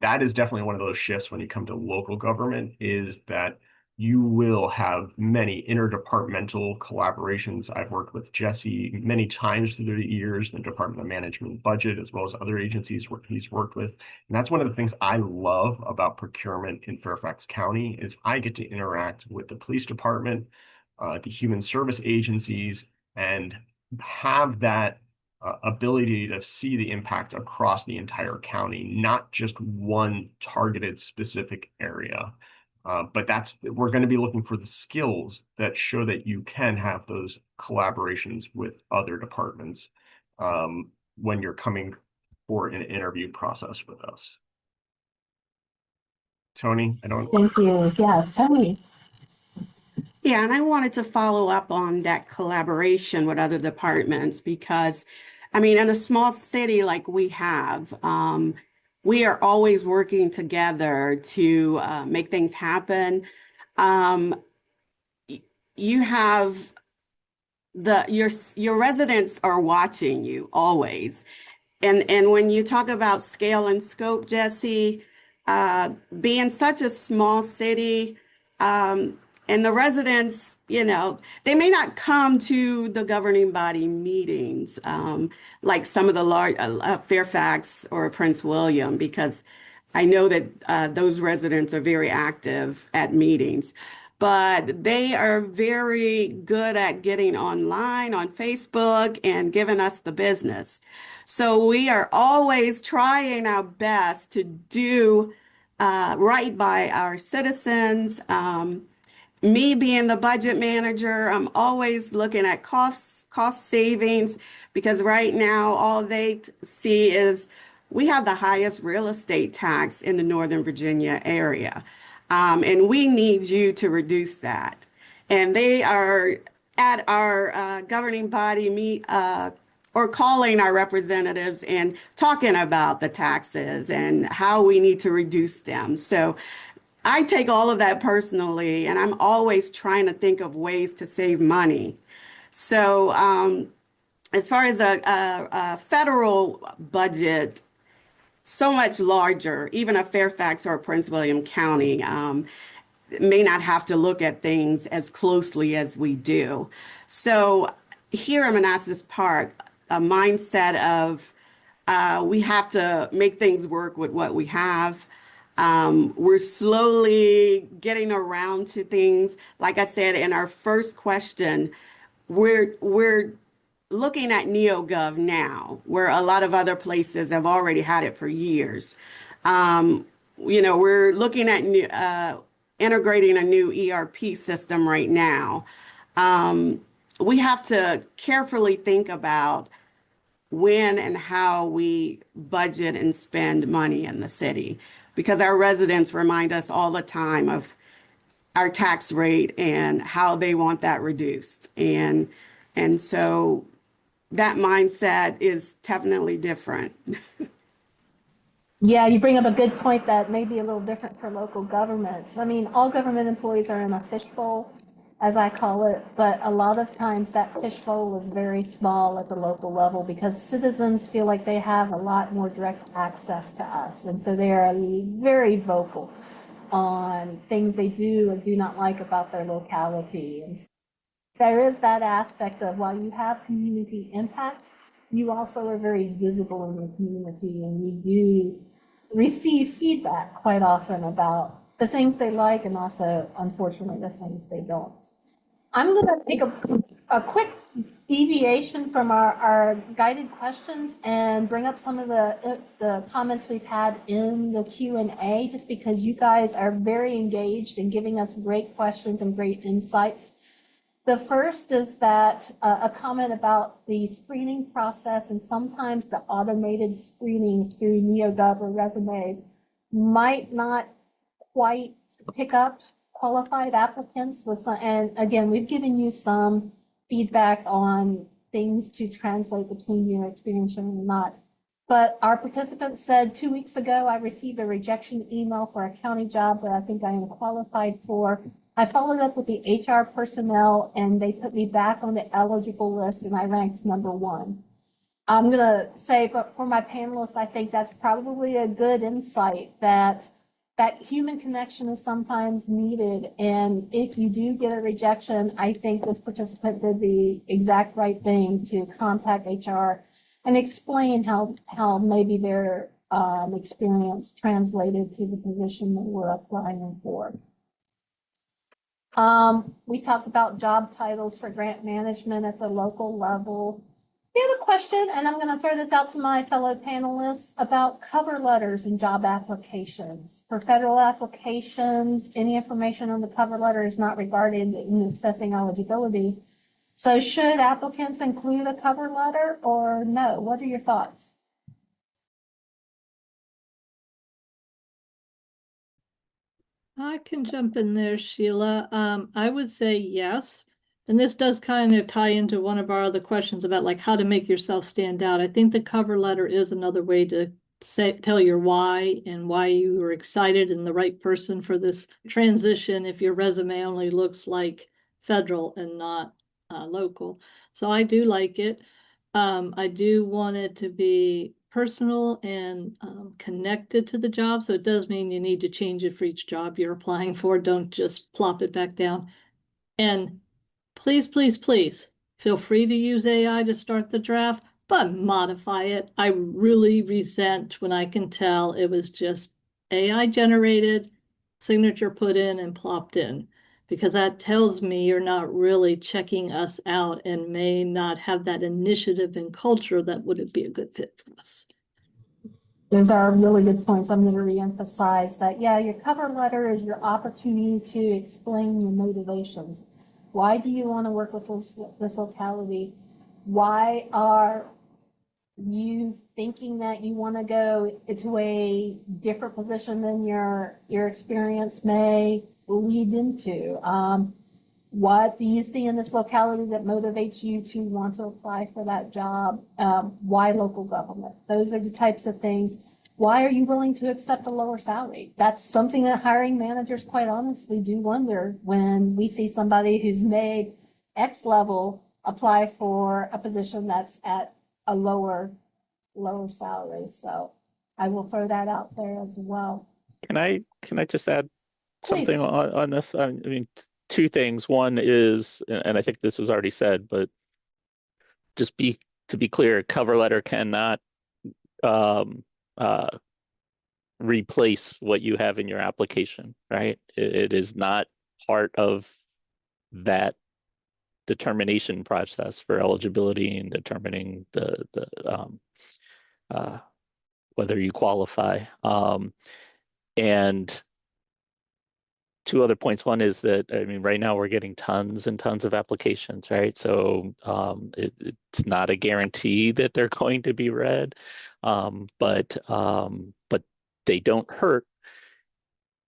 that is definitely one of those shifts when you come to local government, is that you will have many interdepartmental collaborations. I've worked with Jesse many times through the years, the Department of Management and Budget, as well as other agencies he's worked with. And that's one of the things I love about procurement in Fairfax County is I get to interact with the police department, the human service agencies, and have that ability to see the impact across the entire county, not just one targeted specific area. But we're going to be looking for the skills that show that you can have those collaborations with other departments when you're coming for an interview process with us. Tony, Thank you. Yeah, Tony. Yeah, and I wanted to follow up on that collaboration with other departments because, I mean, in a small city like we have, we are always working together to make things happen. You have your residents are watching you always. And when you talk about scale and scope, Jesse, being such a small city, and the residents, they may not come to the governing body meetings like some of the large Fairfax or Prince William, because I know that those residents are very active at meetings. But they are very good at getting online on Facebook and giving us the business. So we are always trying our best to do right by our citizens. Me being the budget manager, I'm always looking at cost savings because right now all they see is we have the highest real estate tax in the Northern Virginia area. And we need you to reduce that. And they are at our governing body meet or calling our representatives and talking about the taxes and how we need to reduce them. So I take all of that personally, and I'm always trying to think of ways to save money. So as far as a federal budget, so much larger, even a Fairfax or a Prince William County, may not have to look at things as closely as we do. So here in Manassas Park, a mindset of we have to make things work with what we have. We're slowly getting around to things. Like I said in our first question, we're looking at NeoGov now, where a lot of other places have already had it for years. We're looking at integrating a new ERP system right now. We have to carefully think about when and how we budget and spend money in the city, because our residents remind us all the time of our tax rate and how they want that reduced. And so that mindset is definitely different. Yeah, you bring up a good point that may be a little different for local governments. I mean, all government employees are in a fishbowl, as I call it, but a lot of times that fishbowl is very small at the local level because citizens feel like they have a lot more direct access to us. And so they are very vocal on things they do or do not like about their locality. And there is that aspect of while you have community impact, you also are very visible in the community and you do receive feedback quite often about the things they like and also, unfortunately, the things they don't. I'm going to take a quick deviation from our guided questions and bring up some of the comments we've had in the Q&A, just because you guys are very engaged in giving us great questions and great insights. The first is that a comment about the screening process and sometimes the automated screenings through NeoGov or resumes might not quite pick up qualified applicants with some, and again, we've given you some feedback on things to translate between your experience and not. But our participant said 2 weeks ago, I received a rejection email for a county job that I think I am qualified for. I followed up with the HR personnel and they put me back on the eligible list and I ranked #1. I'm going to say for my panelists, I think that's probably a good insight that human connection is sometimes needed. And if you do get a rejection, I think this participant did the exact right thing to contact HR and explain how maybe their experience translated to the position that we're applying for. We talked about job titles for grant management at the local level. We have a question, and I'm going to throw this out to my fellow panelists about cover letters and job applications. For federal applications, any information on the cover letter is not regarded in assessing eligibility. So should applicants include a cover letter or no? What are your thoughts? I can jump in there, Sheila. I would say yes. And this does kind of tie into one of our other questions about like how to make yourself stand out. I think the cover letter is another way to tell your why and why you were excited and the right person for this transition if your resume only looks like federal and not local. So I do like it. I do want it to be personal and connected to the job. So it does mean you need to change it for each job you're applying for. Don't just plop it back down. And please, please, please feel free to use AI to start the draft, but modify it. I really resent when I can tell it was just AI generated, signature put in and plopped in, because that tells me you're not really checking us out and may not have that initiative and culture that would be a good fit for us. Those are really good points. I'm going to reemphasize that, yeah, your cover letter is your opportunity to explain your motivations. Why do you want to work with this locality? Why are you thinking that you want to go into a different position than your experience may lead into? What do you see in this locality that motivates you to want to apply for that job? Why local government? Those are the types of things. Why are you willing to accept a lower salary? That's something that hiring managers quite honestly do wonder when we see somebody who's made X level apply for a position that's at a lower salary. So I will throw that out there as well. Can I just add something Please. on this? I mean, two things. One is, and I think this was already said, but just to be clear, cover letter cannot um, uh, replace what you have in your application, right? It is not part of that determination process for eligibility and determining the uh, whether you qualify. And two other points. One is that, I mean, right now we're getting tons and tons of applications, right? So it's not a guarantee that they're going to be read, but they don't hurt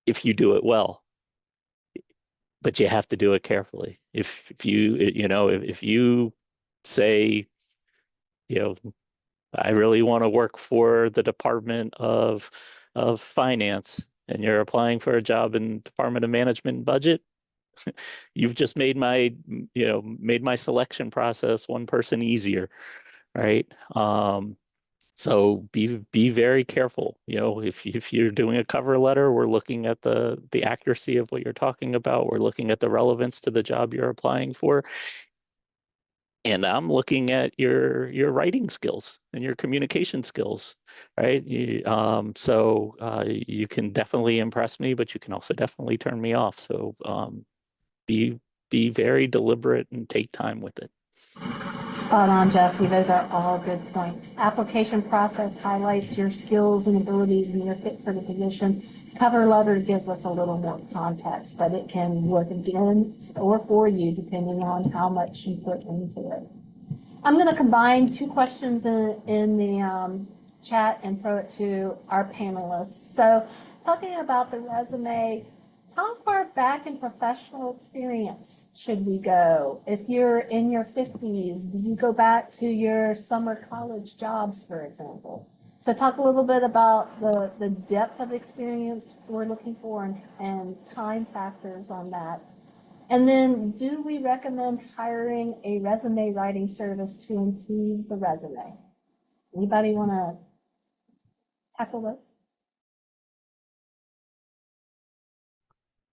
if you do it well. But you have to do it carefully. If you, you know, if you say, you know, I really want to work for the Department of Finance, and you're applying for a job in Department of Management and Budget, you've just made my selection process one person easier, right? So be very careful. You know, if you're doing a cover letter, we're looking at the accuracy of what you're talking about. We're looking at the relevance to the job you're applying for. And I'm looking at your writing skills and your communication skills, right? You can definitely impress me, but you can also definitely turn me off. So be be very deliberate and take time with it. Spot on, Jesse. Those are all good points. Application process highlights your skills and abilities and your fit for the position. Cover letter gives us a little more context, but it can work against or for you depending on how much you put into it. I'm going to combine two questions in the chat and throw it to our panelists. So, talking about the resume, how far back in professional experience should we go? If you're in your 50s, do you go back to your summer college jobs, for example? So talk a little bit about the depth of experience we're looking for and time factors on that. And then do we recommend hiring a resume writing service to improve the resume? Anybody want to tackle those?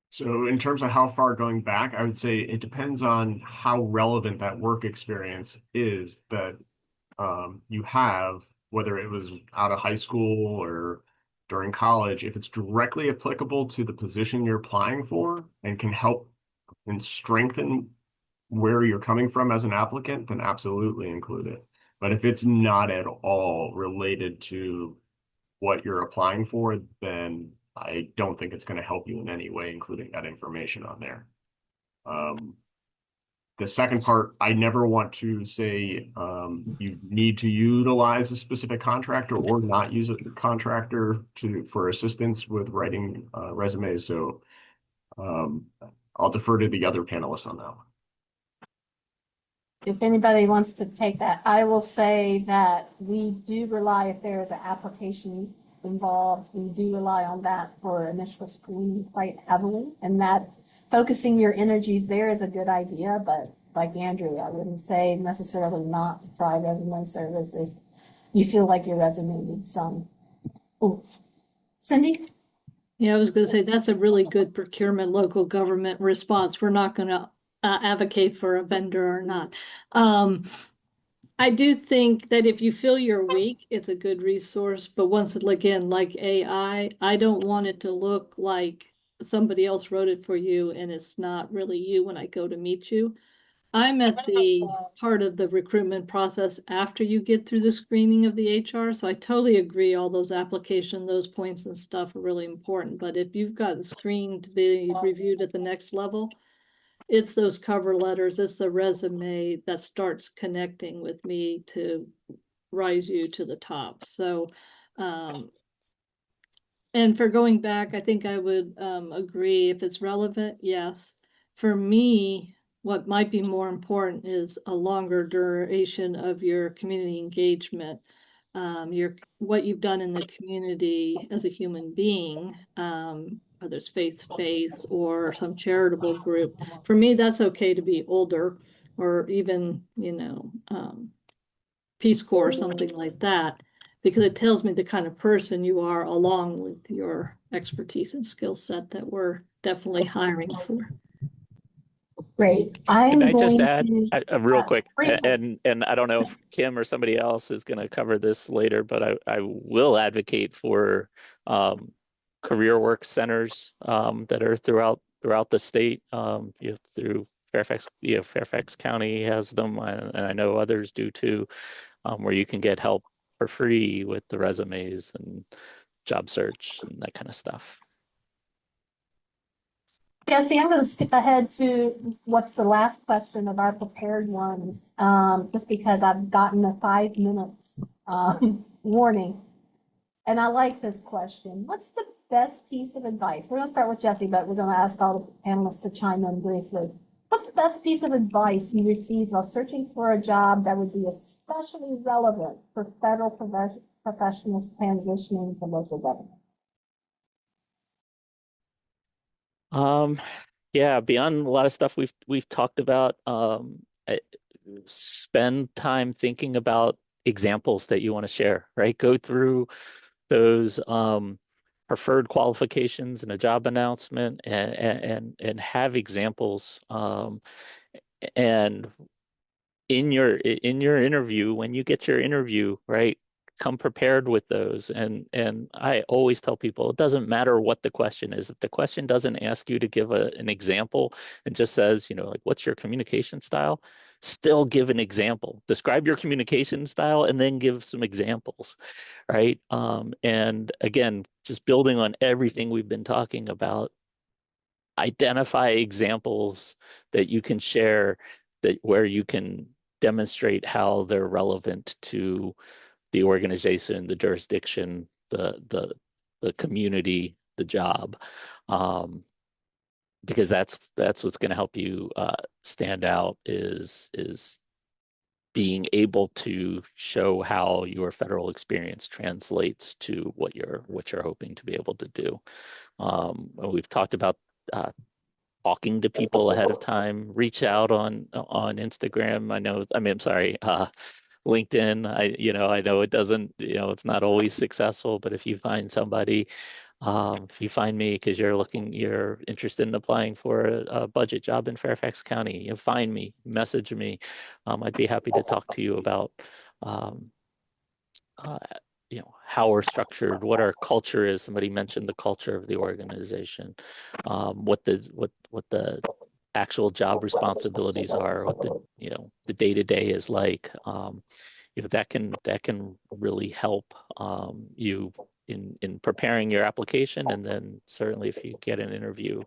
So in terms of how far going back, I would say it depends on how relevant that work experience is that you have, whether it was out of high school or during college. If it's directly applicable to the position you're applying for and can help and strengthen where you're coming from as an applicant, then absolutely include it. But if it's not at all related to what you're applying for, then I don't think it's going to help you in any way, including that information on there. The second part, I never want to say you need to utilize a specific contractor or not use a contractor for assistance with writing resumes. So I'll defer to the other panelists on that one. If anybody wants to take that, I will say that we do rely, if there is an application involved, we do rely on that for initial screening quite heavily. And that focusing your energies there is a good idea, but like Andrew, I wouldn't say necessarily not to try resume service if you feel like your resume needs some oomph. Cindy? Yeah, I was going to say that's a really good procurement local government response. We're not going to advocate for a vendor or not. I do think that if you feel you're weak, it's a good resource. But once again, like AI, I don't want it to look like somebody else wrote it for you and it's not really you when I go to meet you. I'm at the part of the recruitment process after you get through the screening of the HR. So I totally agree. All those application, those points and stuff are really important. But if you've gotten screened to be reviewed at the next level, it's those cover letters, it's the resume that starts connecting with me to rise you to the top. So, and for going back, I think I would agree if it's relevant, yes. For me, what might be more important is a longer duration of your community engagement, what you've done in the community as a human being, whether it's faith-based or some charitable group. For me, that's okay to be older or even, Peace Corps or something like that. because it tells me the kind of person you are along with your expertise and skill set that we're definitely hiring for. Great. Can I'm I just going add to real quick, briefly. and I don't know if Kim or somebody else is going to cover this later, but I will advocate for career work centers that are throughout the state. Through Fairfax, Fairfax County has them, and I know others do too, where you can get help for free with the resumes and job search and that kind of stuff. Jesse, I'm going to skip ahead to what's the last question of our prepared ones, just because I've gotten a 5 minutes warning. And I like this question. What's the best piece of advice? We're going to start with Jesse, but we're going to ask all the panelists to chime in briefly. What's the best piece of advice you received while searching for a job that would be especially relevant for federal professionals transitioning to local government? Yeah, beyond a lot of stuff we've talked about, spend time thinking about examples that you want to share, right? Go through those preferred qualifications in a job announcement and have examples. And in your interview, when you get your interview, right, come prepared with those. And I always tell people, it doesn't matter what the question is. If the question doesn't ask you to give an example and just says, like, what's your communication style? Still give an example. Describe your communication style and then give some examples, right? And again, just building on everything we've been talking about, identify examples that you can share where you can demonstrate how they're relevant to the organization, the jurisdiction, the community, the job, because that's what's going to help you stand out is being able to show how your federal experience translates to what you're hoping to be able to do. We've talked about talking to people ahead of time. Reach out on Instagram. I'm sorry, LinkedIn. I know it doesn't, it's not always successful, but if you find somebody, if you find me because you're interested in applying for a budget job in Fairfax County, find me, message me. I'd be happy to talk to you about how we're structured, what our culture is. Somebody mentioned the culture of the organization, what the actual job responsibilities are, what the day-to-day is like. That can really help you in preparing your application, and then certainly if you get an interview,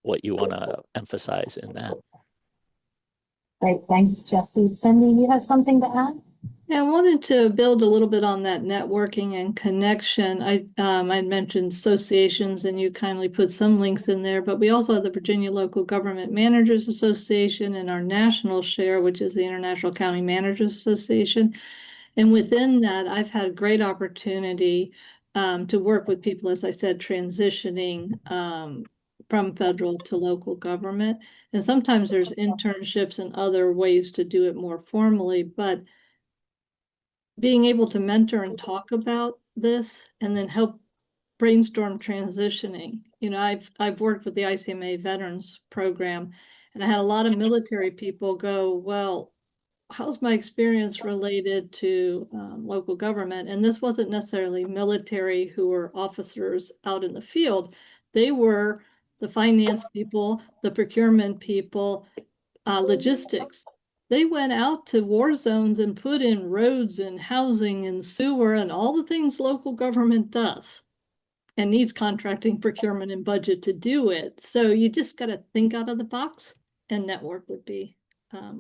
what you want to emphasize in that. Great, thanks, Jesse. Cindy, you have something to add? Yeah, I wanted to build a little bit on that networking and connection. I mentioned associations, and you kindly put some links in there, but we also have the Virginia Local Government Managers Association and our national share, which is the International County Managers Association. And within that, I've had great opportunity to work with people, as I said, transitioning from federal to local government. And sometimes there's internships and other ways to do it more formally, but being able to mentor and talk about this and then help brainstorm transitioning. I've worked with the ICMA Veterans Program, and I had a lot of military people go, well, how's my experience related to local government? And this wasn't necessarily military who were officers out in the field. They were the finance people, the procurement people, logistics. They went out to war zones and put in roads and housing and sewer and all the things local government does and needs contracting, procurement, and budget to do it. So you just got to think out of the box, and network would be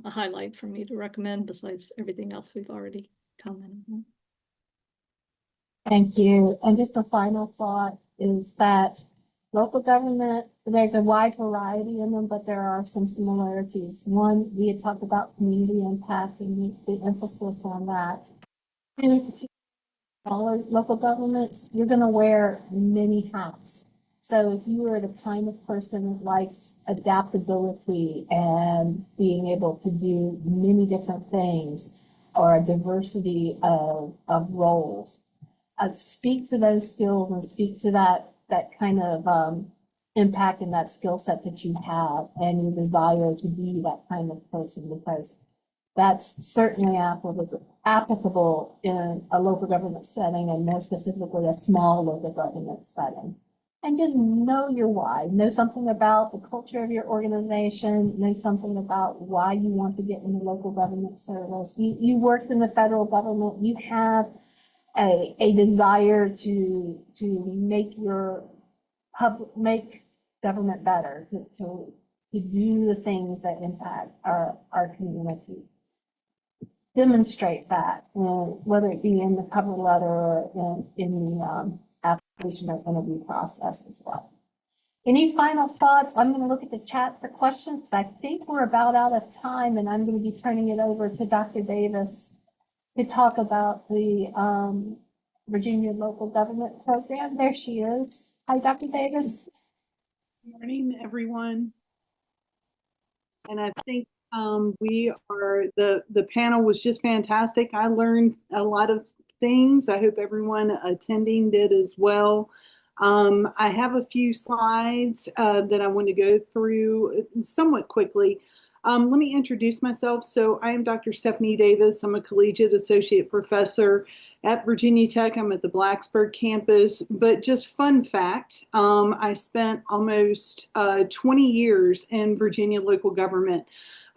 a highlight for me to recommend besides everything else we've already commented on. Thank you. And just a final thought is that local government, there's a wide variety in them, but there are some similarities. One, we had talked about community impact and the emphasis on that. In smaller local governments, you're going to wear many hats. So if you are the kind of person that likes adaptability and being able to do many different things, or a diversity of roles. Speak to those skills and speak to that kind of impact and that skill set that you have and your desire to be that kind of person, because that's certainly applicable in a local government setting, and more specifically a small local government setting. And just know your why. Know something about the culture of your organization. Know something about why you want to get into local government service. You worked in the federal government. You have a desire to make make government better, to do the things that impact our community. Demonstrate that, whether it be in the cover letter or in the application or interview process as well. Any final thoughts? I'm going to look at the chat for questions because I think we're about out of time, and I'm going to be turning it over to Dr. Davis to talk about the Virginia Local Government Program. There she is. Hi, Dr. Davis. Good morning, everyone. And I think the panel was just fantastic. I learned a lot of things. I hope everyone attending did as well. I have a few slides that I want to go through somewhat quickly. Let me introduce myself. So I am Dr. Stephanie Davis. I'm a collegiate associate professor at Virginia Tech. I'm at the Blacksburg campus. But just fun fact, I spent almost 20 years in Virginia local government.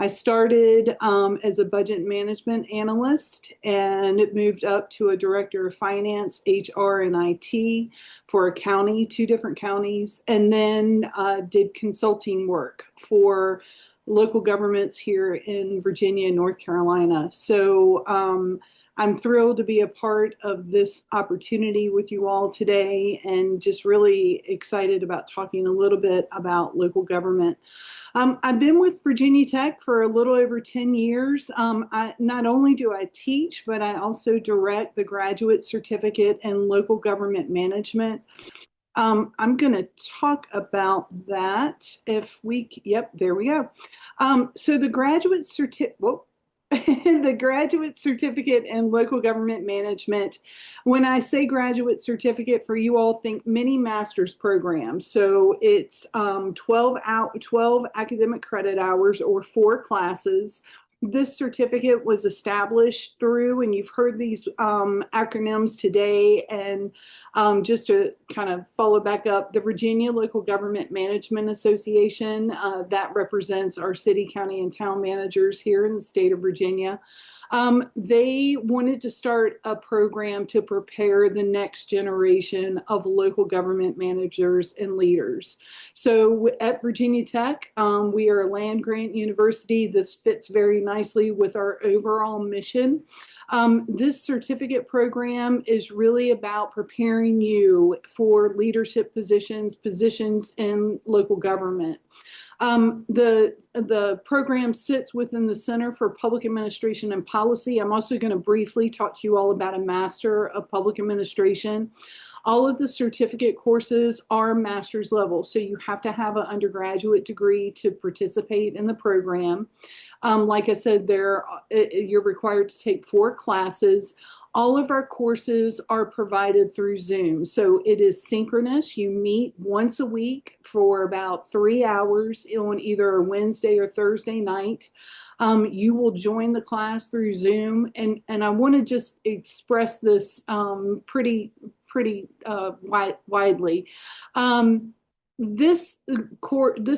I started as a budget management analyst, and it moved up to a director of finance, HR, and IT for a county, 2 different counties, and then did consulting work for local governments here in Virginia and North Carolina. So I'm thrilled to be a part of this opportunity with you all today, and just really excited about talking a little bit about local government. I've been with Virginia Tech for a little over 10 years. Not only do I teach, but I also direct the graduate certificate in local government management. I'm going to talk about that yep, there we go. So the graduate the graduate certificate in local government management. When I say graduate certificate, for you all, think mini master's program. So it's 12 academic credit hours or 4 classes. This certificate was established through, and you've heard these acronyms today, and just to kind of follow back up, the Virginia Local Government Management Association, that represents our city, county, and town managers here in the state of Virginia. They wanted to start a program to prepare the next generation of local government managers and leaders. So at Virginia Tech, we are a land grant university. This fits very nicely with our overall mission. This certificate program is really about preparing you for leadership positions in local government. The program sits within the Center for Public Administration and Policy. I'm also going to briefly talk to you all about a Master of Public Administration. All of the certificate courses are master's level, so you have to have an undergraduate degree to participate in the program. Like I said, you're required to take 4 classes. All of our courses are provided through Zoom. So it is synchronous. You meet once a week for about 3 hours on either a Wednesday or Thursday night. You will join the class through Zoom. And I want to just express this pretty widely. This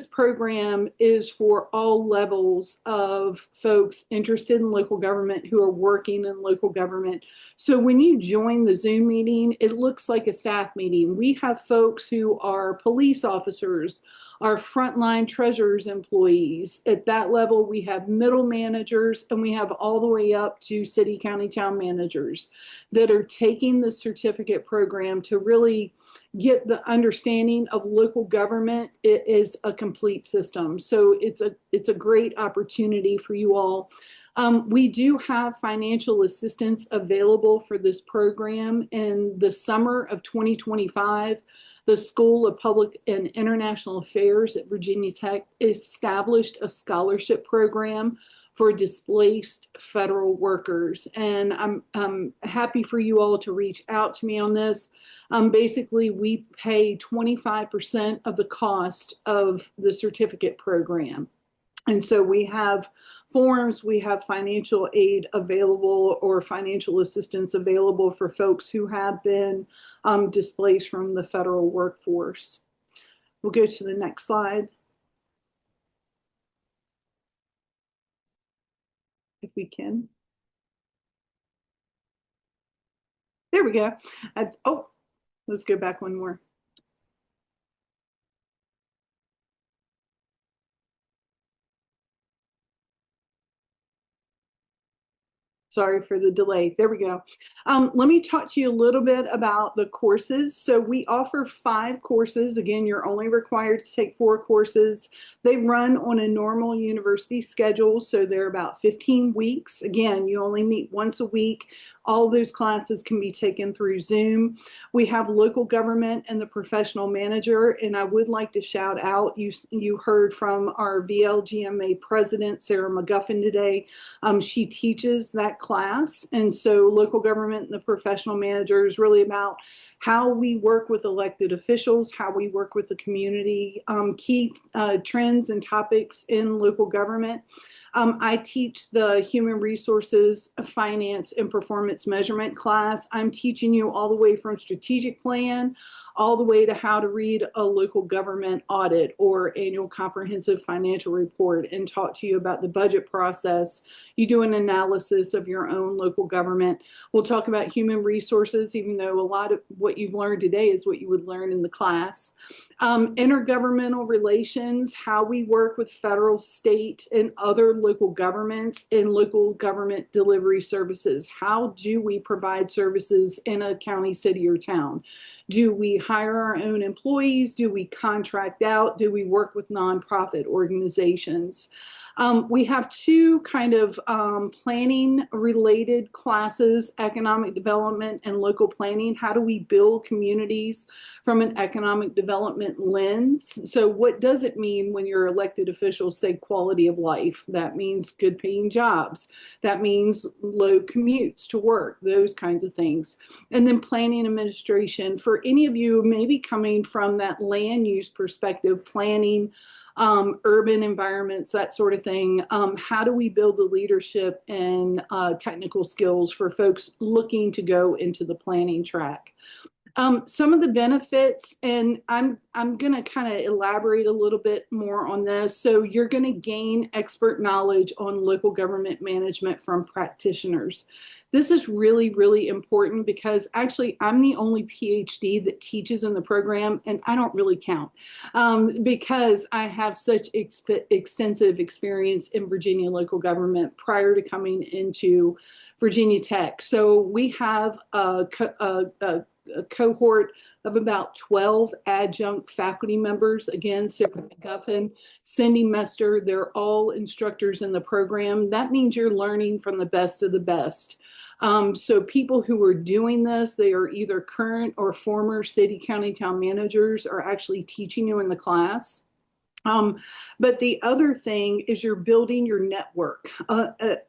program is for all levels of folks interested in local government who are working in local government. So when you join the Zoom meeting, it looks like a staff meeting. We have folks who are police officers, our frontline treasurers employees. At that level, we have middle managers, and we have all the way up to city, county, town managers that are taking the certificate program to really get the understanding of local government. It is a complete system. So it's a great opportunity for you all. We do have financial assistance available for this program. In the summer of 2025, the School of Public and International Affairs at Virginia Tech established a scholarship program for displaced federal workers. And I'm happy for you all to reach out to me on this. Basically, we pay 25% of the cost of the certificate program. And so we have forms, we have financial aid available or financial assistance available for folks who have been displaced from the federal workforce. We'll go to the next slide. If we can. There we go. Oh, let's go back one more. Sorry for the delay. There we go. Let me talk to you a little bit about the courses. So we offer 5 courses. Again, you're only required to take 4 courses. They run on a normal university schedule, so they're about 15 weeks. Again, you only meet once a week. All those classes can be taken through Zoom. We have local government and the professional manager, and I would like to shout out, you heard from our VLGMA president, Sarah McGuffin, today. She teaches that class, and so local government and the professional manager is really about how we work with elected officials, how we work with the community, key trends and topics in local government. I teach the human resources, finance, and performance measurement class. I'm teaching you all the way from strategic plan, all the way to how to read a local government audit or annual comprehensive financial report, and talk to you about the budget process. You do an analysis of your own local government. We'll talk about human resources, even though a lot of what you've learned today is what you would learn in the class. Intergovernmental relations, how we work with federal, state, and other local governments and local government delivery services. How do we provide services in a county, city, or town? Do we hire our own employees? Do we contract out? Do we work with nonprofit organizations? We have 2 kind of planning related classes, economic development and local planning. How do we build communities from an economic development lens? So what does it mean when your elected officials say quality of life? That means good paying jobs. That means low commutes to work, those kinds of things. And then planning administration, for any of you maybe coming from that land use perspective, planning, urban environments, that sort of thing. How do we build the leadership and technical skills for folks looking to go into the planning track? Some of the benefits, and I'm going to kind of elaborate a little bit more on this. So you're going to gain expert knowledge on local government management from practitioners. This is really, really important because actually I'm the only PhD that teaches in the program, and I don't really count because I have such extensive experience in Virginia local government prior to coming into Virginia Tech. So we have a cohort of about 12 adjunct faculty members. Again, Sarah McGuffin, Cindy Mester, they're all instructors in the program. That means you're learning from the best of the best. So people who are doing this, they are either current or former city, county, town managers are actually teaching you in the class. But the other thing is you're building your network.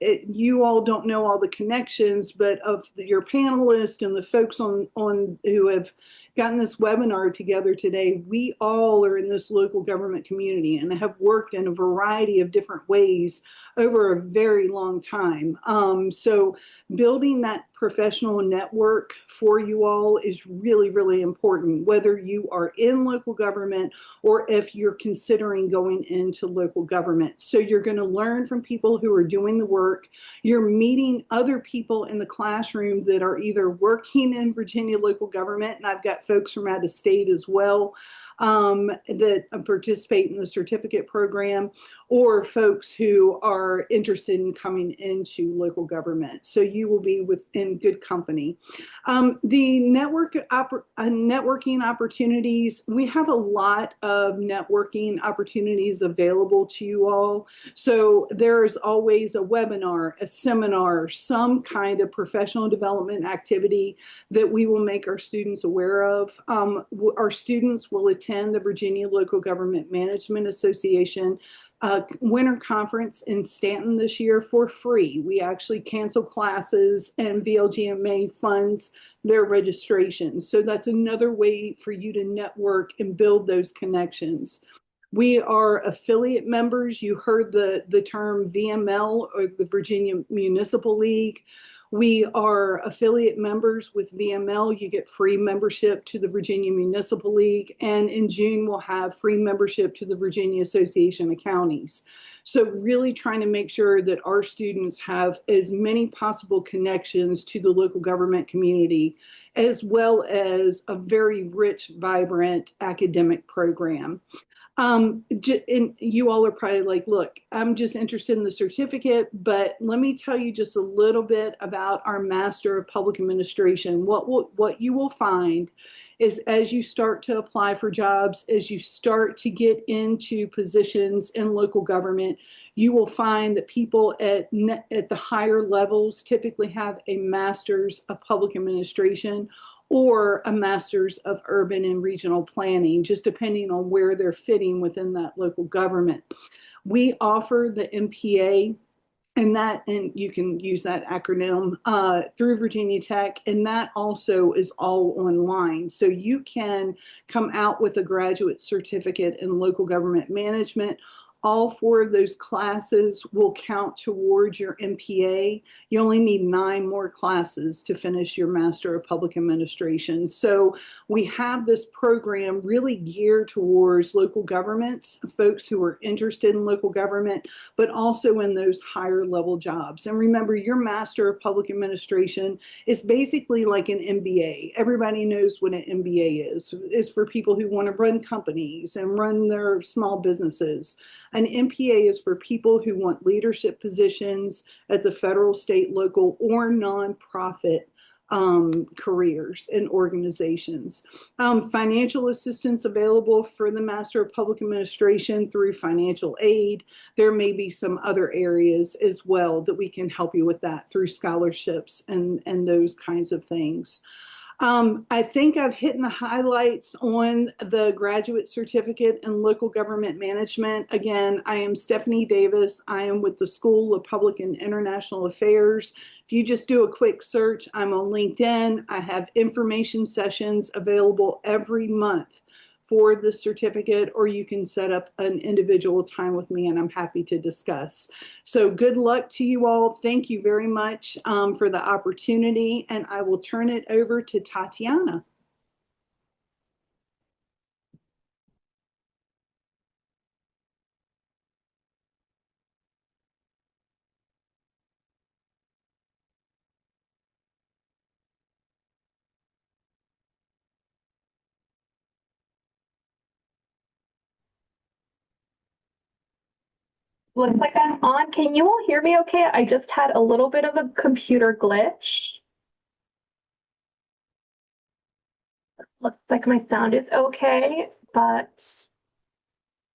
You all don't know all the connections, but of your panelists and the folks on who have gotten this webinar together today, we all are in this local government community and have worked in a variety of different ways over a very long time. So building that professional network for you all is really, really important, whether you are in local government or if you're considering going into local government. So you're going to learn from people who are doing the work. You're meeting other people in the classroom that are either working in Virginia local government, and I've got folks from out of state as well that participate in the certificate program, or folks who are interested in coming into local government. So you will be in good company. The networking opportunities, we have a lot of networking opportunities available to you all. So there is always a webinar, a seminar, some kind of professional development activity that we will make our students aware of. Our students will attend the Virginia Local Government Management Association winter conference in Stanton this year for free. We actually cancel classes, and VLGMA funds their registration. So that's another way for you to network and build those connections. We are affiliate members. You heard the term VML, or the Virginia Municipal League. We are affiliate members with VML. You get free membership to the Virginia Municipal League. And in June, we'll have free membership to the Virginia Association of Counties. So really trying to make sure that our students have as many possible connections to the local government community, as well as a very rich, vibrant academic program. And you all are probably like, look, I'm just interested in the certificate, but let me tell you just a little bit about our Master of Public Administration. What you will find is, as you start to apply for jobs, as you start to get into positions in local government, you will find that people at the higher levels typically have a Master's of Public Administration or a Master's of Urban and Regional Planning, just depending on where they're fitting within that local government. We offer the MPA, and you can use that acronym through Virginia Tech, and that also is all online. So you can come out with a graduate certificate in local government management. All 4 of those classes will count towards your MPA. You only need 9 more classes to finish your Master of Public Administration. So we have this program really geared towards local governments, folks who are interested in local government, but also in those higher level jobs. And remember, your Master of Public Administration is basically like an MBA. Everybody knows what an MBA is. It's for people who want to run companies and run their small businesses. An MPA is for people who want leadership positions at the federal, state, local, or nonprofit careers and organizations. Financial assistance available for the Master of Public Administration through financial aid. There may be some other areas as well that we can help you with that through scholarships and those kinds of things. I think I've hit the highlights on the graduate certificate in local government management. Again, I am Stephanie Davis. I am with the School of Public and International Affairs. If you just do a quick search, I'm on LinkedIn. I have information sessions available every month for the certificate, or you can set up an individual time with me and I'm happy to discuss. So good luck to you all. Thank you very much for the opportunity, and I will turn it over to Tatiana. Looks like I'm on. Can you all hear me okay? I just had a little bit of a computer glitch. Looks like my sound is okay, but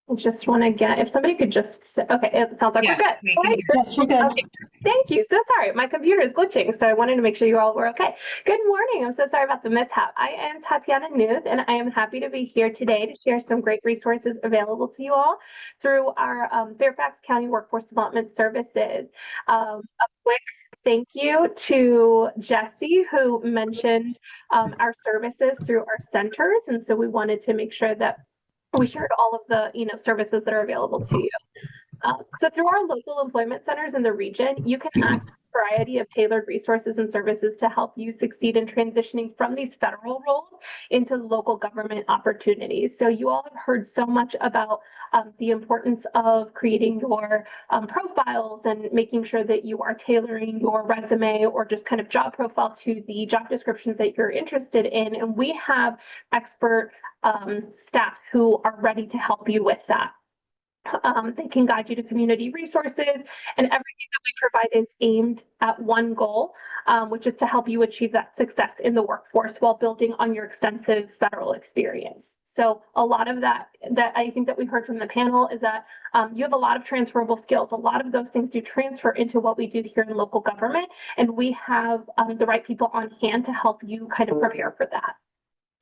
I just want to get, if somebody could just, okay, it sounds like we're good. Yes, you're good. Okay. Thank you. So sorry, my computer is glitching, so I wanted to make sure you all were okay. Good morning. I'm so sorry about the mishap. I am Tatiana Nuth, and I am happy to be here today to share some great resources available to you all through our Fairfax County Workforce Development Services. A quick thank you to Jesse, who mentioned our services through our centers, and so we wanted to make sure that we shared all of the services that are available to you. So through our local employment centers in the region, you can access a variety of tailored resources and services to help you succeed in transitioning from these federal roles into local government opportunities. So you all have heard so much about the importance of creating your profiles and making sure that you are tailoring your resume or just kind of job profile to the job descriptions that you're interested in. And we have expert staff who are ready to help you with that. They can guide you to community resources, and everything that we provide is aimed at one goal, which is to help you achieve that success in the workforce while building on your extensive federal experience. So a lot of that I think that we heard from the panel is that you have a lot of transferable skills. A lot of those things do transfer into what we do here in local government, and we have the right people on hand to help you kind of prepare for that.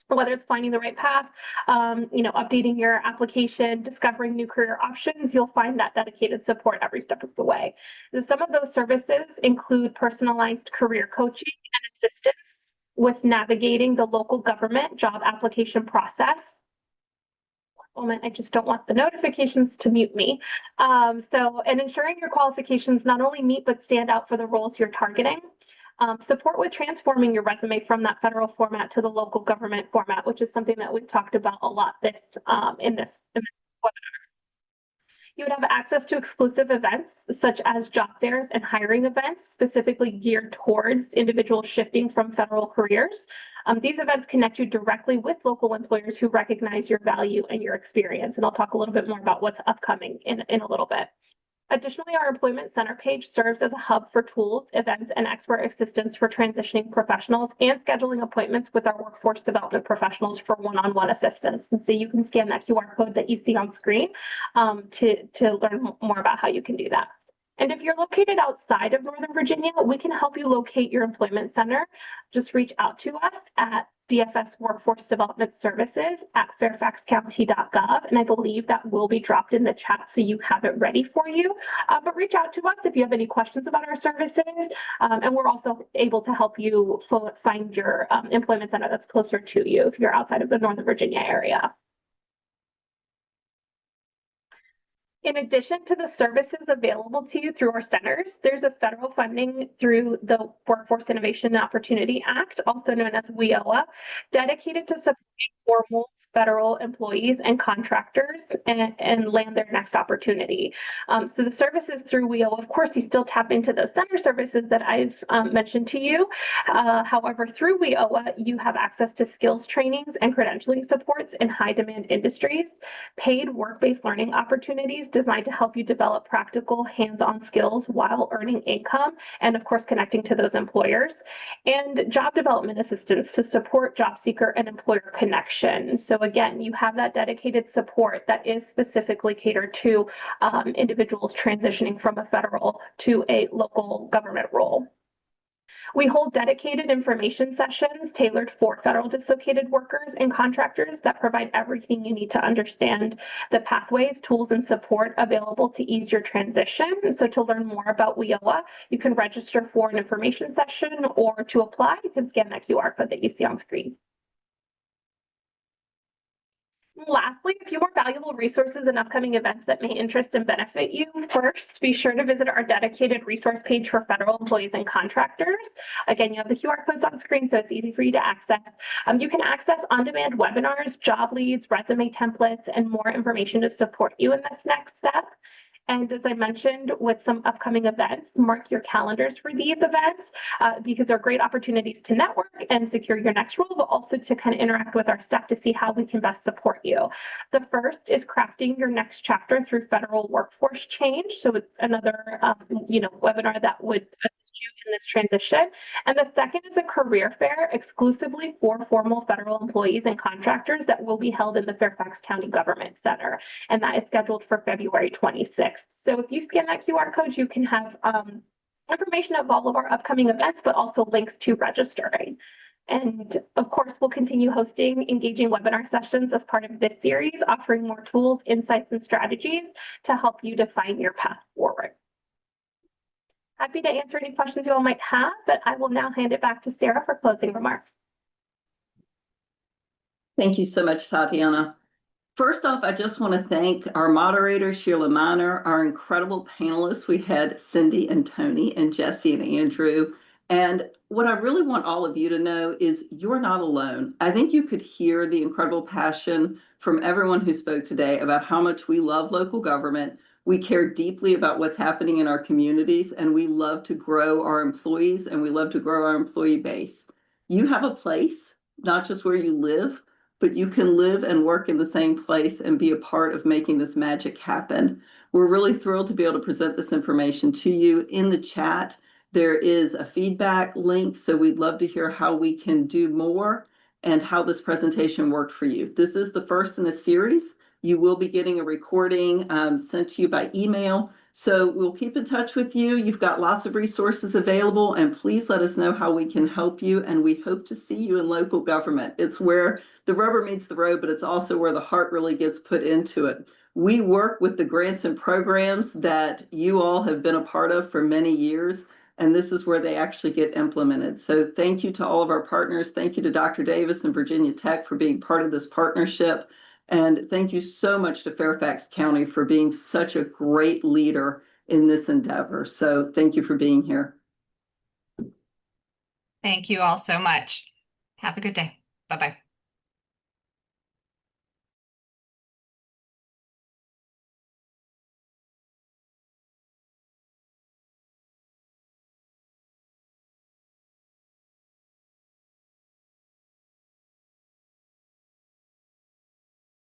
whether it's finding the right path, updating your application, discovering new career options, you'll find that dedicated support every step of the way. So some of those services include personalized career coaching and assistance with navigating the local government job application process. Moment, I just don't want the notifications to mute me. And ensuring your qualifications not only meet but stand out for the roles you're targeting. Support with transforming your resume from that federal format to the local government format, which is something that we've talked about a lot in this webinar. You would have access to exclusive events such as job fairs and hiring events specifically geared towards individuals shifting from federal careers. These events connect you directly with local employers who recognize your value and your experience. And I'll talk a little bit more about what's upcoming in a little bit. Additionally, our Employment Center page serves as a hub for tools, events, and expert assistance for transitioning professionals and scheduling appointments with our workforce development professionals for one-on-one assistance. And so you can scan that QR code that you see on screen to learn more about how you can do that. And if you're located outside of Northern Virginia, we can help you locate your employment center. Just reach out to us at DFS Workforce Development Services at fairfaxcounty.gov. And I believe that will be dropped in the chat so you have it ready for you. But reach out to us if you have any questions about our services. And we're also able to help you find your employment center that's closer to you if you're outside of the Northern Virginia area. In addition to the services available to you through our centers, there's a federal funding through the Workforce Innovation and Opportunity Act, also known as WIOA, dedicated to supporting formal federal employees and contractors and land their next opportunity. So the services through WIOA, of course, you still tap into those center services that I've mentioned to you. However, through WIOA, you have access to skills trainings and credentialing supports in high demand industries, paid work-based learning opportunities designed to help you develop practical hands-on skills while earning income, and of course, connecting to those employers, and job development assistance to support job seeker and employer connection. So again, you have that dedicated support that is specifically catered to individuals transitioning from a federal to a local government role. We hold dedicated information sessions tailored for federal dislocated workers and contractors that provide everything you need to understand the pathways, tools, and support available to ease your transition. So to learn more about WIOA, you can register for an information session, or to apply, you can scan that QR code that you see on screen. Lastly, a few more valuable resources and upcoming events that may interest and benefit you. First, be sure to visit our dedicated resource page for federal employees and contractors. Again, you have the QR codes on screen, so it's easy for you to access. You can access on-demand webinars, job leads, resume templates, and more information to support you in this next step. And as I mentioned, with some upcoming events, mark your calendars for these events because they're great opportunities to network and secure your next role, but also to kind of interact with our staff to see how we can best support you. The first is crafting your next chapter through federal workforce change. So it's another webinar that would assist you in this transition. And the second is a career fair exclusively for formal federal employees and contractors that will be held in the Fairfax County Government Center. And that is scheduled for February 26th. So if you scan that QR code, you can have information of all of our upcoming events, but also links to registering. And of course, we'll continue hosting engaging webinar sessions as part of this series, offering more tools, insights, and strategies to help you define your path forward. Happy to answer any questions you all might have, but I will now hand it back to Sarah for closing remarks. Thank you so much, Tatiana. First off, I just want to thank our moderator, Sheila Miner, our incredible panelists. We had Cindy and Tony and Jesse and Andrew. And what I really want all of you to know is you're not alone. I think you could hear the incredible passion from everyone who spoke today about how much we love local government. We care deeply about what's happening in our communities, and we love to grow our employees, and we love to grow our employee base. You have a place, not just where you live, but you can live and work in the same place and be a part of making this magic happen. We're really thrilled to be able to present this information to you. In the chat, there is a feedback link, so we'd love to hear how we can do more and how this presentation worked for you. This is the first in a series. You will be getting a recording sent to you by email, So we'll keep in touch with you. You've got lots of resources available, and please let us know how we can help you. And we hope to see you in local government. It's where the rubber meets the road, but it's also where the heart really gets put into it. We work with the grants and programs that you all have been a part of for many years, and this is where they actually get implemented. So thank you to all of our partners. Thank you to Dr. Davis and Virginia Tech for being part of this partnership. And thank you so much to Fairfax County for being such a great leader in this endeavor. So thank you for being here. Thank you all so much. Have a good day. Bye-bye.